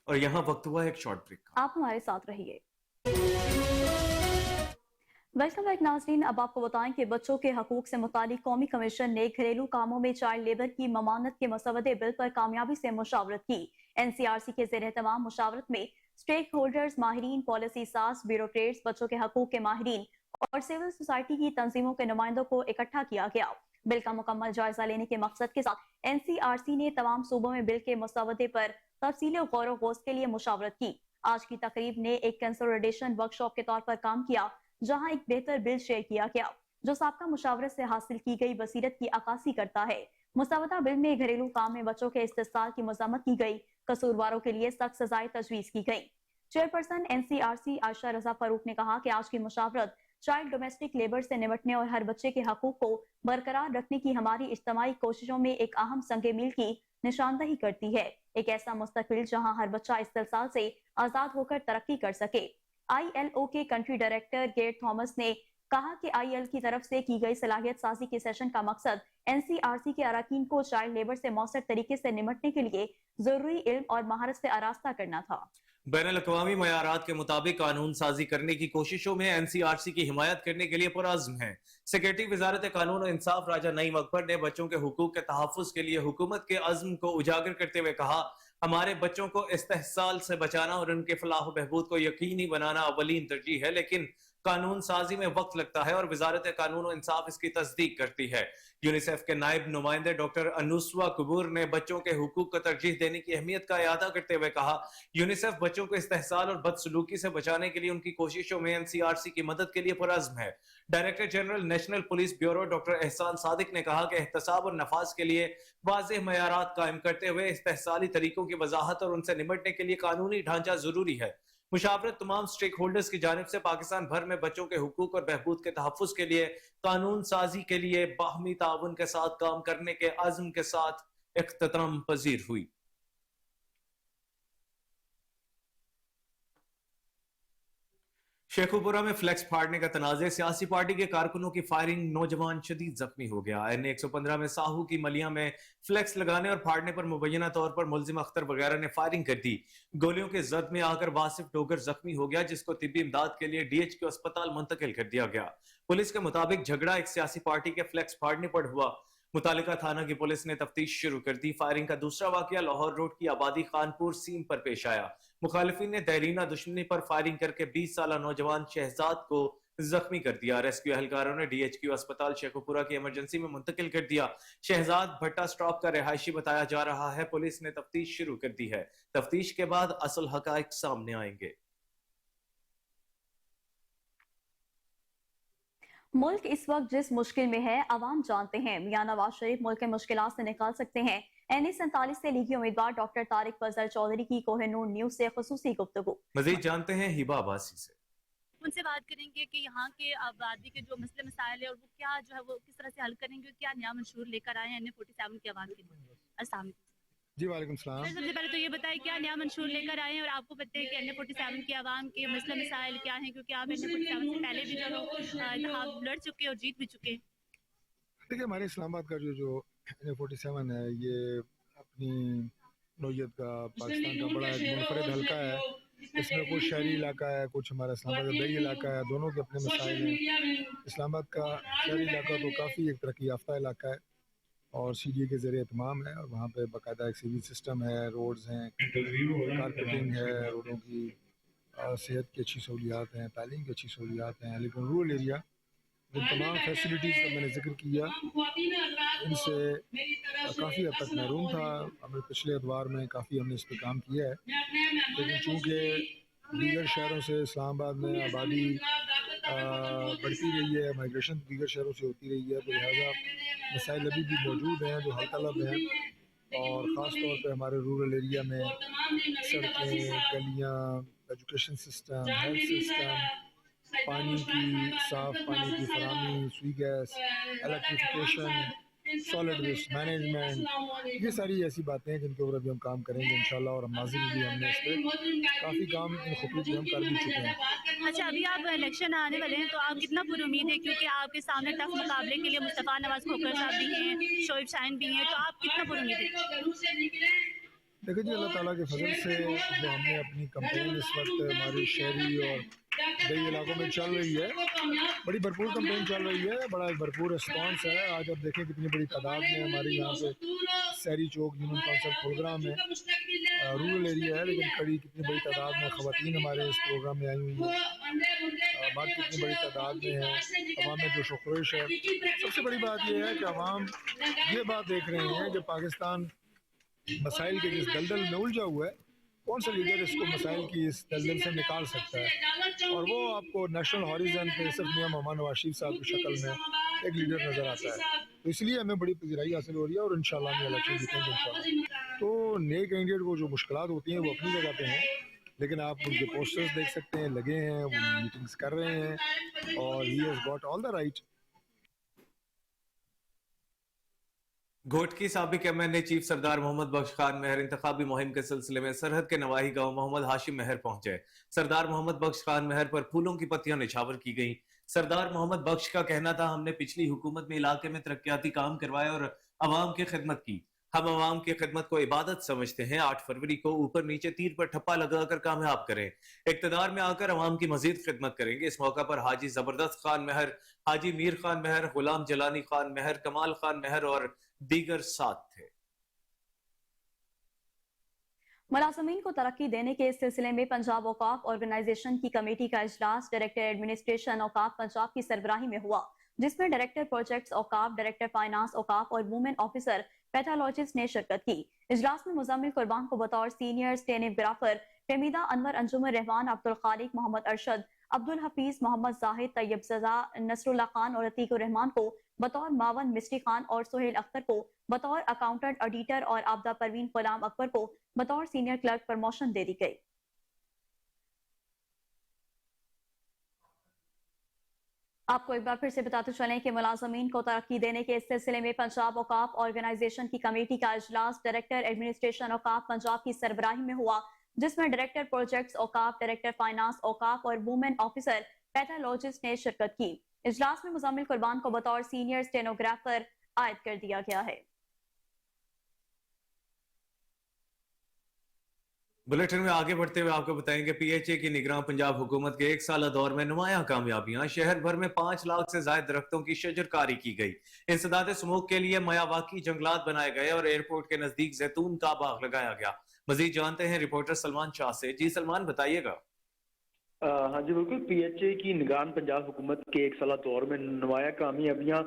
और यहाँ वक्त हुआ एक शॉर्ट ब्रेक का। आप हमारे साथ रहिए। वेलकम बैक नाज़रीन। अब आपको बताएं कि बच्चों के हकूक से मुतालिक कौमी कमीशन ने घरेलू कामों में चाइल्ड लेबर की ममानत के मसवदे बिल पर कामयाबी से मुशावरत की। NCRC के ज़ेर एहतमाम मुशावरत में स्टेक होल्डर्स, माहिरीन, पॉलिसी साज, ब्यूरोक्रेट्स, बच्चों के हकूक के माहिरीन और सिविल सोसाइटी की तंजीमों के नुमाइंदों को इकट्ठा किया गया। बिल का मुकम्मल जायजा लेने के मकसद के साथ NCRC ने तमाम सूबों में बिल के मसवदे पर तफसील गौर व गौस के लिए मुशावरत की। आज की तकरीब ने एक कंसोलिडेशन वर्कशॉप के तौर पर काम किया, जहां एक बेहतर बिल शेयर किया गया जो साबका मुशावरत से हासिल की गई बसीरत की अक्कासी करता है। मुसवदा बिल में घरेलू काम में बच्चों के इस्तेसाल की मज़म्मत की गई, कसूरवारों के लिए सख्त सजाएं तजवीज की गई। चेयरपर्सन NCRC आयशा रजा फारूक ने कहा कि आज की मुशावरत चाइल्ड डोमेस्टिक लेबर से निपटने और हर बच्चे के हकूक को बरकरार रखने की हमारी इज्तिमाई कोशिशों में एक अहम संग मील की निशानदही करती है। एक ऐसा मुस्तकबिल जहां हर बच्चा इस्तेसाल से आजाद होकर तरक्की कर सके। ILO के कंट्री डायरेक्टर गेट थॉमस ने कहा कि IL की तरफ से की गई सलाहियत साजी के सेशन का मकसद NCRC के अरकान को चाइल्ड लेबर से मौसर तरीके से निपटने के लिए जरूरी इल्म और महारत से आरास्ता करना था। बैनुल-अक़वामी मयारात के मुताबिक कानून साजी करने की कोशिशों में NCRC की हिमायत करने के लिए पुरअज़्म है। सेक्रेटरी वजारत कानून और इंसाफ राजा नईम अकबर ने बच्चों के हुकूक के तहफ़्फ़ुज़ के लिए हुकूमत के अज़्म को उजागर करते हुए कहा, हमारे बच्चों को इस्तेहसाल से बचाना और उनके फलाह बहबूद को यकीनी बनाना अवलीन तरजीह है, लेकिन कानून साजी में वक्त लगता है और वजारत कानून और इंसाफ इसकी तस्दीक करती है। यूनिसेफ के नायब नुमाइंदे डॉक्टर अनुस्वा कबूर ने बच्चों के हुकूक को तरजीह देने की अहमियत का इयादा करते हुए कहा, यूनिसेफ बच्चों को इस्तेहसाल और बदसलूकी से बचाने के लिए उनकी कोशिशों में NCRC की मदद के लिए पुरअज़्म है। Director general national police bureau doctor एहसान सादिक ने कहा कि एहतसाब और नफाज के लिए वाज़ेह मयारात कायम करते हुए इस्तेहसाली तरीकों की वजाहत और उनसे निपटने के लिए कानूनी ढांचा जरूरी है। मुशावरत तमाम स्टेक होल्डर्स की जानिब से पाकिस्तान भर में बच्चों के हुकूक और बहबूद के तहफ़्फ़ुज़ के लिए कानून साजी के लिए बाहमी ताउन के साथ काम करने के अज़्म के साथ इख्तिताम पजीर हुई। शेखुपुरा में फ्लेक्स फाड़ने का तनाज़े, सियासी पार्टी के कारकुनों की फायरिंग, नौजवान शदीद जख्मी हो गया। NA 115 में साहू की मलिया में फ्लेक्स लगाने और फाड़ने पर मुबैना तौर पर मुलजिम अख्तर वगैरह ने फायरिंग कर दी। गोलियों के जद में आकर वासिफ डोगर जख्मी हो गया, जिसको तिब्बी इमदाद के लिए DHQ अस्पताल मुंतकिल कर दिया गया। पुलिस के मुताबिक झगड़ा एक सियासी पार्टी के फ्लेक्स फाड़ने पर हुआ। मुतालिका थाना की पुलिस ने तफ्तीश शुरू कर दी। फायरिंग का दूसरा वाकया लाहौर रोड की आबादी खानपुर सीम पर पेश आया। मुखालिफिन ने देरीना दुश्मनी पर फायरिंग करके 20 साल नौजवान शहजाद को जख्मी कर दिया। रेस्क्यू एहलकारों ने DHQ अस्पताल शेखुपुरा की इमरजेंसी में मुंतकिल कर दिया। शहजाद भट्टा स्टॉप का रिहायशी बताया जा रहा है। पुलिस ने तफ्तीश शुरू कर दी है। तफ्तीश के बाद असल हकाइक सामने आएंगे। मुल्क इस वक्त जिस मुश्किल में है अवाम जानते हैं। मियां नवाज शरीफ मुल्क के मुश्किलात से निकाल सकते हैं। NA 47 से लीगी उम्मीदवार डॉक्टर तारिक फजल चौधरी की कोहिनूर न्यूज से खुसूसी गुफ्तगू। मजीद जानते हैं हिबा अब्बासी से। उनसे बात करेंगे कि यहाँ के आबादी के जो मसले मसाइल है और वो क्या जो है वो किस तरह से हल करेंगे, क्या नया मंशूर लेकर आए हैं NA 47 की आवाम के लिए। अस्सलाम वालेकुम। जी वालेकुम सलाम। सबसे पहले तो ये बताएं क्या नया मंशूर लेकर आए हैं और आपको पता है कि NA 47 की आवाम के मसले मसाइल क्या हैं, क्योंकि आप NA 47 से पहले भी जो इंतखाब लड़ चुके और जीत भी चुके। देखिए हमारे इस्लामाबाद का जो NA 47 है ये अपनी नौयत का पाकिस्तान का बड़ा एक मुनफरद हल्का है। इसमें कुछ शहरी इलाका है, कुछ हमारा इस्लामाबाद का दही इलाका है, दोनों के अपने मसाइल हैं। इस्लामाबाद का शहरी इलाका तो काफ़ी एक तरक्की याफ्ता इलाका है और CDA के ज़रिए तमाम है और वहाँ पे बाकायदा एक सीवी सिस्टम है, रोड्स हैं, कारपेटिंग है, रोडों की सेहत की अच्छी सहूलियात हैं, तालीम की अच्छी सहूलियात हैं। लेकिन रूरल एरिया जिन तमाम फैसिलिटीज़ का मैंने जिक्र किया इनसे काफ़ी हद तक महरूम था। हमने पिछले अदवार में काफ़ी हमने इस पर काम किया है, लेकिन चूँकि दीगर शहरों से इस्लामाबाद में आबादी बढ़ती रही है, माइग्रेशन दीगर शहरों से होती रही है, तो लिहाजा मसाइल अभी भी मौजूद हैं जो हल तलब हैं। और ख़ास तौर पे हमारे रूरल एरिया में सड़कें, गलियाँ, एजुकेशन सिस्टम, हेल्थ सिस्टम, पानी की साफ पानी की फराहमी, Sui gas, electrification, solid waste management, ये सारी ऐसी बातें हैं जिनके ऊपर अभी हम काम करेंगे इंशाल्लाह। और माजी में भी हमने इस पर काफ़ी काम इन खतूत में हम कर भी चुके हैं। अच्छा, अभी आप इलेक्शन आने वाले हैं तो आप कितना पुरुमीद है, क्योंकि आपके सामने टफ मुकाबले के लिए मुस्तफ़ा नवाज खोखर साहब भी हैं, शोएब शाहीन भी हैं, तो आप कितना पुरुमीद है? देखिए जी, अल्लाह ताला के फजल से जो हमने अपनी कंपेन इस वक्त हमारे शहरी और दही इलाकों में चल रही है, बड़ी भरपूर कंपेन चल रही है, बड़ा भरपूर रिस्पॉन्स है। आज आप देखें कितनी बड़ी तादाद में हमारे यहाँ पे शहरी चौक यूनियन काउंसिल प्रोग्राम है, रूरल एरिया है, लेकिन कड़ी कितनी बड़ी तादाद में ख़वातीन हमारे इस प्रोग्राम में आई हुई हैं। बात कितनी बड़ी तादाद में है, अवाम में जो शुक्रिश है। सबसे बड़ी बात यह है कि अवाम ये बात देख रहे हैं कि पाकिस्तान मसाइल के जिस दलदल में उलझा हुआ है, कौन सा लीडर इसको मसाइल की इस दलदल से निकाल सकता है। और वो आपको नेशनल हॉरिजन पे सिर्फ मियां मोहम्मद नवाज शरीफ साहब की शक्ल में एक लीडर नज़र आता है। तो इसलिए हमें बड़ी पजीराई हासिल हो रही है और इंशाल्लाह हम इलेक्शन जीतेंगे इंशाल्लाह। तो नए कैंडिडेट को जो मुश्किलात होती हैं वो अपनी जगह पे हैं, لیکن آپ ان کے پوسٹرز دیکھ سکتے ہیں لگے ہیں, وہ میٹنگز کر رہے ہیں اور he has got all the right. گھوٹ کی سابق ایم این اے چیف سردار محمد بخش خان مہر انتخابی مہم کے سلسلے میں سرحد کے نواحی گاؤں محمد ہاشم مہر پہنچے. سردار محمد بخش خان مہر پر پھولوں کی پتیاں نچھاور کی گئیں. سردار محمد بخش کا کہنا تھا, ہم نے پچھلی حکومت میں علاقے میں ترقیاتی کام کروائے اور عوام کی خدمت کی. ہم عوام کی خدمت کو عبادت سمجھتے ہیں. 8 فروری کو اوپر نیچے تیر پر ٹھپا لگا کر کامیاب کریں. اقتدار میں آ کر عوام کی مزید خدمت کریں گے. اس موقع پر حاجی زبردست خان مہر, حاجی میر خان مہر, غلام جلانی خان مہر, کمال خان مہر اور دیگر ساتھ تھے. ملازمین کو ترقی دینے کے سلسلے میں پنجاب اوقاف آرگنائزیشن کی کمیٹی کا اجلاس ڈائریکٹر ایڈمنسٹریشن اوقاف پنجاب کی سربراہی میں ہوا, جس میں ڈائریکٹر پروجیکٹس اوقاف, ڈائریکٹر فائنانس اوقاف اور وومن آفیسر پیتھولوجسٹ نے شرکت کی. اجلاس میں مزمل قربان کو بطور سینئر اسٹینوگرافر, فہمیدہ انور, انجم الرحمان, عبد الخالق, محمد ارشد, عبد الحفیظ, محمد زاہد, طیب ززا, نصر اللہ خان اور عتیق الرحمان کو بطور معاون مستری خان اور سہیل اختر کو بطور اکاؤنٹنٹ آڈیٹر اور آبدہ پروین غلام اکبر کو بطور سینئر کلرک پروموشن دے دی گئی. آپ کو ایک بار پھر سے بتاتے چلیں کہ ملازمین کو ترقی دینے کے اس سلسلے میں پنجاب اوقاف آرگنائزیشن کی کمیٹی کا اجلاس ڈائریکٹر ایڈمنسٹریشن اوقاف پنجاب کی سربراہی میں ہوا, جس میں ڈائریکٹر پروجیکٹس اوقاف, ڈائریکٹر فائنانس اوقاف اور وومن آفیسر پیتھولوجسٹ نے شرکت کی. اجلاس میں مزمل قربان کو بطور سینئر اسٹینوگرافر عائد کر دیا گیا ہے. بلیٹن میں آگے بڑھتے ہوئے آپ کو بتائیں گے, پی ایچ اے کی نگراں پنجاب حکومت کے 1 سالہ دور میں نمایاں کامیابیاں. شہر بھر میں 5 لاکھ سے زائد درختوں کی شجرکاری کی گئی. انسداد سموگ کے لیے میاواکی جنگلات بنائے گئے اور ایئرپورٹ کے نزدیک زیتون کا باغ لگایا گیا. مزید جانتے ہیں رپورٹر سلمان شاہ سے. جی سلمان, بتائیے گا. ہاں جی بالکل, پی ایچ اے کی نگران پنجاب حکومت کے 1 سالہ دور میں نمایاں کامیابیاں.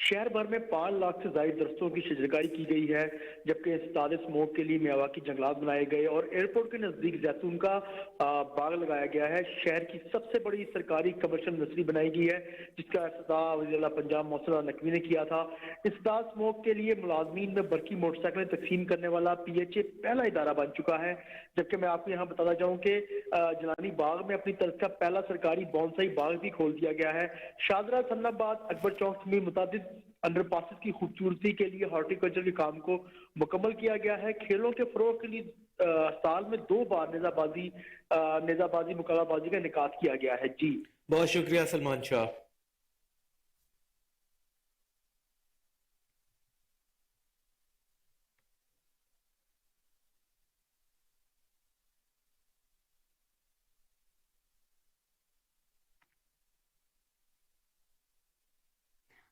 شہر بھر میں 5 لاکھ سے زائد درختوں کی شجرکاری کی گئی ہے, جبکہ انسداد سموگ کے لیے میاواکی جنگلات بنائے گئے اور ایئرپورٹ کے نزدیک زیتون کا باغ لگایا گیا ہے. شہر کی سب سے بڑی سرکاری کمرشل نرسری بنائی گئی ہے, جس کا افتتاح وزیر اعلیٰ پنجاب محسن نقوی نے کیا تھا. انسداد سموگ کے لیے ملازمین میں برقی موٹر سائیکلیں تقسیم کرنے والا پی ایچ اے پہلا ادارہ بن چکا ہے. جبکہ میں آپ کو یہاں بتاتا جاؤں کہ جلانی باغ میں اپنی طرف کا پہلا سرکاری بونسائی باغ بھی کھول دیا گیا ہے. شادرہ, سن آباد, اکبر چوک میں متعدد انڈر پاسز کی خوبصورتی کے لیے ہارٹی کلچر کے کام کو مکمل کیا گیا ہے. کھیلوں کے فروغ کے لیے سال میں 2 بار نیزہ بازی مقابلہ بازی کا انعقاد کیا گیا ہے. جی بہت شکریہ Salman Shah.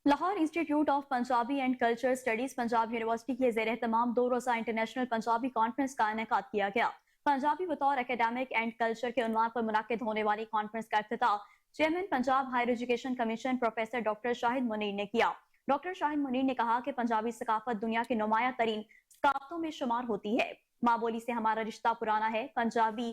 Lahore institute of Punjabi and culture studies Punjab university کے زیر اہتمام 2 روزہ انٹرنیشنل پنجابی کانفرنس کا انعقاد کیا گیا. پنجابی بطور اکیڈمک اینڈ کلچر کے عنوان پر منعقد ہونے والی کانفرنس کا افتتاح chairman Punjab higher education commission professor doctor Shahid Munir نے کیا. ڈاکٹر شاہد منیر نے کہا کہ پنجابی ثقافت دنیا کی نمایاں ترین ثقافتوں میں شمار ہوتی ہے. ماں بولی سے ہمارا رشتہ پرانا ہے. پنجابی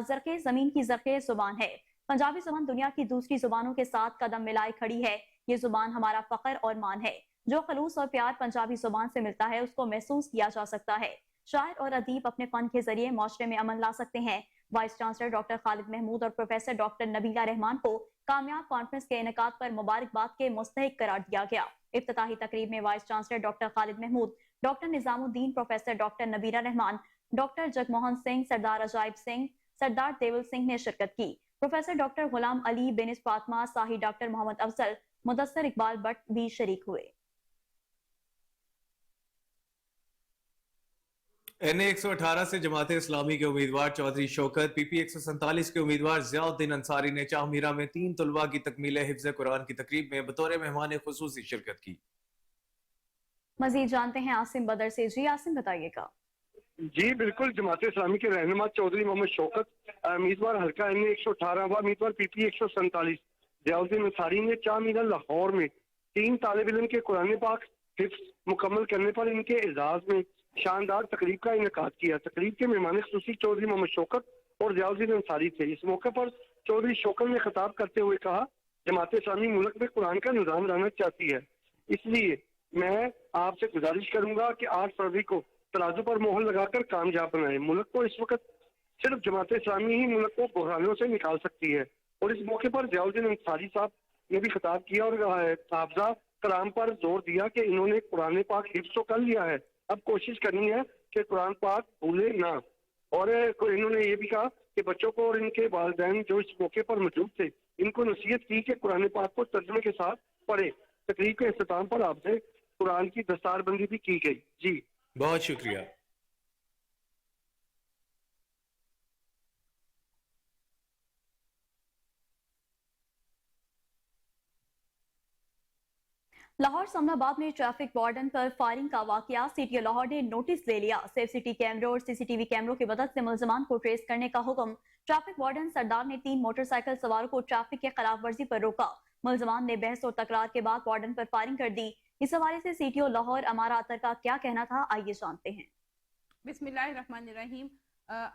زرخیز زمین کی زرخیز زبان ہے. پنجابی زبان دنیا کی دوسری زبانوں کے ساتھ قدم ملائے کھڑی ہے. یہ زبان ہمارا فخر اور مان ہے. جو خلوص اور پیار پنجابی زبان سے ملتا ہے اس کو محسوس کیا جا سکتا ہے. شاعر اور ادیب اپنے فن کے ذریعے معاشرے میں امن لا سکتے ہیں. وائس چانسلر ڈاکٹر خالد محمود اور پروفیسر ڈاکٹر نبیلہ رحمان کو کامیاب کانفرنس کے انعقاد پر مبارکباد کے مستحق قرار دیا گیا. افتتاحی تقریب میں وائس چانسلر ڈاکٹر خالد محمود, ڈاکٹر نظام الدین, پروفیسر ڈاکٹر نبیلہ رحمان, ڈاکٹر جگموہن سنگھ, سردار عجائب سنگھ, سردار دیول سنگھ نے شرکت کی. پروفیسر ڈاکٹر غلام علی, بینس فاطمہ صاحی, ڈاکٹر محمد افضل, مدثر اقبال بٹ بھی شریک ہوئے. این اے 118 سے جماعت اسلامی کے امیدوار چودھری شوکت, پی پی 147 کے امیدوار ضیاء الدین انصاری نے چاہ میرا میں 3 طلباء کی تکمیل حفظ قرآن کی تقریب میں بطور مہمان خصوصی شرکت کی. مزید جانتے ہیں عاصم بدر سے. جی عاصم, بتائیے گا. جی بالکل, جماعت اسلامی کے رہنما چودھری محمد شوکت, امیدوار حلقہ این اے 118 و امیدوار پی پی 147 ضیاء الدین انصاری نے چاہ میرا لاہور میں 3 طالب علم کے قرآن پاک حفظ مکمل کرنے پر ان کے اعزاز میں شاندار تقریب کا انعقاد کیا. تقریب کے مہمان خصوصی چودھری محمد شوکت اور ضیاء الدین انصاری تھے. اس موقع پر چودھری شوکت نے خطاب کرتے ہوئے کہا, جماعت اسلامی ملک میں قرآن کا نظام لانا چاہتی ہے, اس لیے میں آپ سے گزارش کروں گا کہ 8 فروری کو ترازو پر مہر لگا کر کامیاب بنائیں. ملک کو اس وقت सिर्फ जमात इस्लामी ही मुल्क को बहरानों से निकाल सकती है। और इस मौके पर ज़ियाउद्दीन अंसारी साहब ने भी खिताब किया और हाफजा कलाम पर जोर दिया कि इन्होंने कुरान पाक हिफ्ज़ तो कर लिया है, अब कोशिश करनी है कि कुरान पाक भूले ना। और इन्होंने ये भी कहा कि बच्चों को और इनके वालिदैन जो इस मौके पर मौजूद थे, इनको नसीहत की कि कुरान पाक को तर्जुमे के साथ पढ़े। तकरीब के इख्तिताम पर आपसे कुरान की दस्तारबंदी भी की गई। जी बहुत शुक्रिया। लाहौर समनाबाद में ट्रैफिक वार्डन पर फायरिंग का वाकया, सिटी लाहौर ने नोटिस ले लिया। सेफ सिटी कैमरों और सीसीटीवी कैमरों की मदद से मुलजमान को ट्रेस करने का हुक्म। ट्रैफिक वार्डन सरदार ने 3 मोटरसाइकिल सवारों को ट्रैफिक के खिलाफ वर्जी पर रोका। मुलजमान ने बहस और तकरार के बाद वार्डन पर फायरिंग कर दी। इस हवाले से सीटीओ लाहौर अमारा अतर का क्या कहना था, आइए जानते हैं। बिस्मिल्लाहिर्रहमानिर्रहीम।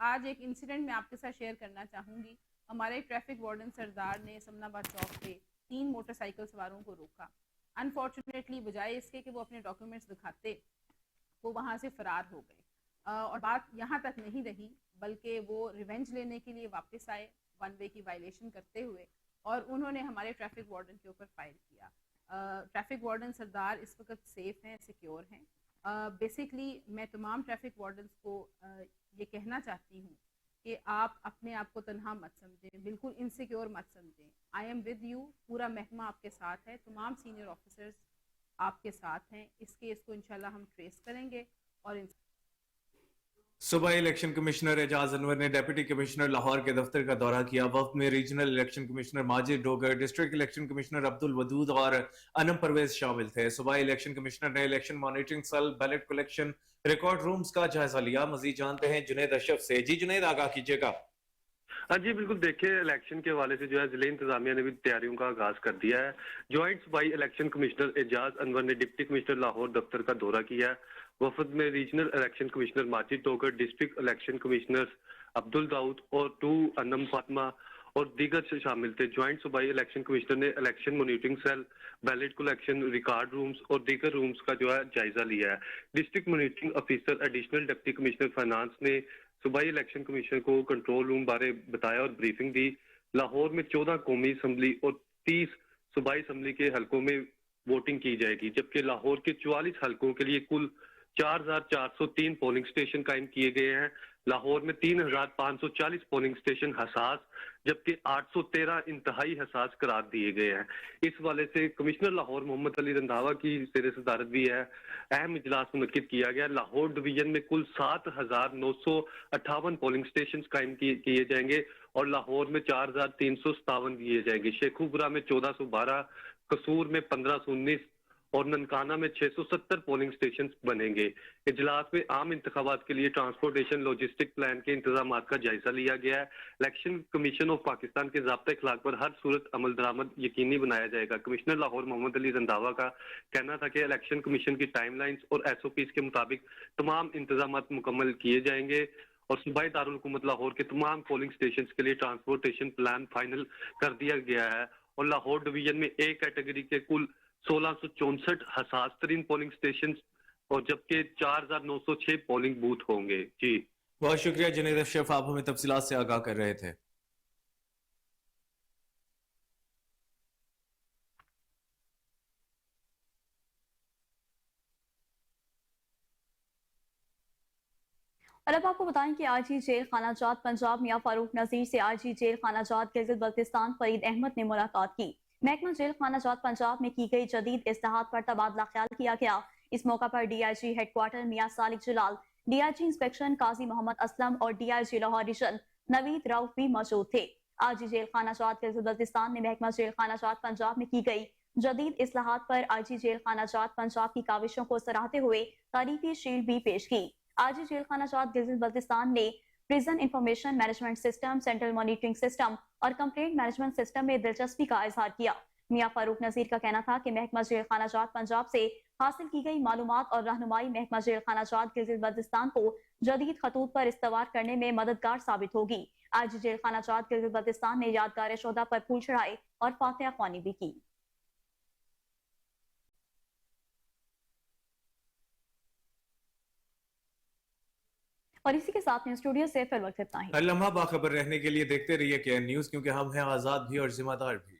आज एक इंसिडेंट मैं आपके साथ शेयर करना चाहूँगी। हमारे ट्रैफिक वार्डन सरदार ने समनाबाद चौक पे 3 मोटरसाइकिल सवारों को रोका। अनफॉर्चुनेटली बजाय इसके कि वो अपने डॉक्यूमेंट्स दिखाते, वो वहाँ से फरार हो गए। और बात यहाँ तक नहीं रही, बल्कि वो रिवेंज लेने के लिए वापस आए, 1 वे की वायलेशन करते हुए, और उन्होंने हमारे ट्रैफिक वार्डन के ऊपर फायर किया। ट्रैफिक वार्डन सरदार इस वक्त सेफ हैं, सिक्योर हैं। बेसिकली मैं तमाम ट्रैफिक वार्डन्स को ये कहना चाहती हूँ कि आप अपने आप को तन्हा मत समझें, बिल्कुल इनसिक्योर मत समझें। आई एम विद यू, पूरा महकमा आपके साथ है, तमाम सीनियर ऑफिसर्स आपके साथ हैं। इस केस को इंशाल्लाह हम ट्रेस करेंगे। और सुबह इलेक्शन कमिश्नर एजाज अनवर ने डिप्टी कमिश्नर लाहौर के दफ्तर का दौरा किया। वफ्द में regional election commissioner Majid Dogar, district election commissioner Abdul Wadood और अनम परवेज शामिल थे। सुबह इलेक्शन कमिश्नर ने election monitoring cell, ballot collection, record rooms का जायजा लिया। मजीद जानते हैं जुनैद अशरफ से। जी जुनैद, आगाह कीजिएगा। हाँ जी बिल्कुल, देखिए इलेक्शन के हवाले से जो है जिले इंतजामिया ने भी तैयारियों का आगाज कर दिया है। ज्वाइंट सूबाई इलेक्शन कमिश्नर एजाज अनवर ने डिप्टी कमिश्नर लाहौर दफ्तर का दौरा किया है। वफद में regional election commissioner Majid Dogar, district election commissioner Abdul Daud और 2 अनम फातिमा और दीगर से शामिल थे। ज्वाइंट सूबाई इलेक्शन कमिश्नर ने election monitoring cell, ballot collection, record rooms और दीगर रूम्स का जो है जायजा लिया है। District monitoring officer additional deputy commissioner finance ने सूबाई इलेक्शन कमीशन को कंट्रोल रूम बारे बताया और ब्रीफिंग दी। लाहौर में 14 कौमी असम्बली और 30 सूबाई असम्बली के हलकों में वोटिंग की जाएगी, जबकि लाहौर के 44 हलकों के लिए कुल 4403 पोलिंग स्टेशन कायम किए गए हैं। लाहौर में 3540 पोलिंग स्टेशन हसास, जबकि 813 इंतहाई हसास करार दिए गए हैं। इस वाले से कमिश्नर लाहौर मोहम्मद अली रंधावा की ज़ेर सदारत भी है अहम इजलास मुनक्किद किया गया। लाहौर डिवीजन में कुल 7958 पोलिंग स्टेशन कायम किए जाएंगे और लाहौर में 4357 दिए जाएंगे। शेखुपुरा में 1412, कसूर में 1519 और ननकाना में 670 पोलिंग स्टेशन बनेंगे। इजलास में आम इंतखाबात के लिए ट्रांसपोर्टेशन लॉजिस्टिक प्लान के इंतजाम का जायजा लिया गया है। इलेक्शन कमीशन ऑफ पाकिस्तान के ज़ाब्ता इखलाक पर हर सूरत अमल दरामद यकीनी बनाया जाएगा। कमिश्नर लाहौर मोहम्मद अली रंधावा का कहना था कि इलेक्शन कमीशन की टाइमलाइंस और SOPs के मुताबिक तमाम इंतजाम मुकम्मल किए जाएंगे और सूबाई दारुल हुकूमत लाहौर के तमाम पोलिंग स्टेशन के लिए ट्रांसपोर्टेशन प्लान फाइनल कर दिया गया है। और लाहौर डिवीजन में A कैटेगरी के कुल 1664 हसास तरीन पोलिंग स्टेशन और जबकि 4906 पोलिंग बूथ होंगे। जी बहुत शुक्रिया जुनैद अशरफ, आप हमें तफसीलात से आगाह कर रहे थे। और अब आपको बताएं कि आरजी जेल खाना जात पंजाब मियां फारूक नजीर से आरजी जेल खाना जात गिलगित बल्तिस्तान फरीद अहमद ने मुलाकात की। महकमा जेल खाना जात पंजाब में की गई जदीद इस्लाहात पर तबादला ख्याल किया गया। इस मौका पर DIG हेडक्वार्टर मियां सालिक जलाल, DIG इंस्पेक्शन काजी मोहम्मद असलम और DIG लाहौर रीजन नवीद राउफ भी मौजूद थे। आरजी जेल खाना जात गिलगित बल्तिस्तान ने महकमा जेल खाना जात पंजाब में की गई जदीद इस्लाहात पर आरजी जेल खाना जात पंजाब की काविशों को सराहते हुए तारीफी शील्ड भी पेश की। आरजी जेल खाना जात गिलगित बल्तिस्तान ने prison information management system, central monitoring system और कंप्लेंट मैनेजमेंट सिस्टम में दिलचस्पी का इजहार किया। मियां फारूक नजीर का कहना था कि महकमा जेल खाना जात पंजाब से हासिल की गई मालूमात और रहनुमाई महकमा जेल खाना जात गिलगित बल्तिस्तान को जदीद खतूत पर इस्तवार करने में मददगार साबित होगी। आज जेल खाना जात गिलगित बल्तिस्तान ने यादगार शोधा पर फूल चढ़ाए और फातिहा ख्वानी भी की। और इसी के साथ न्यूज स्टूडियो से फिर वक्त इतना ही। हर लम्हा बाखबर रहने के लिए देखते रहिए KN न्यूज़, क्योंकि हम हैं आजाद भी और जिम्मेदार भी।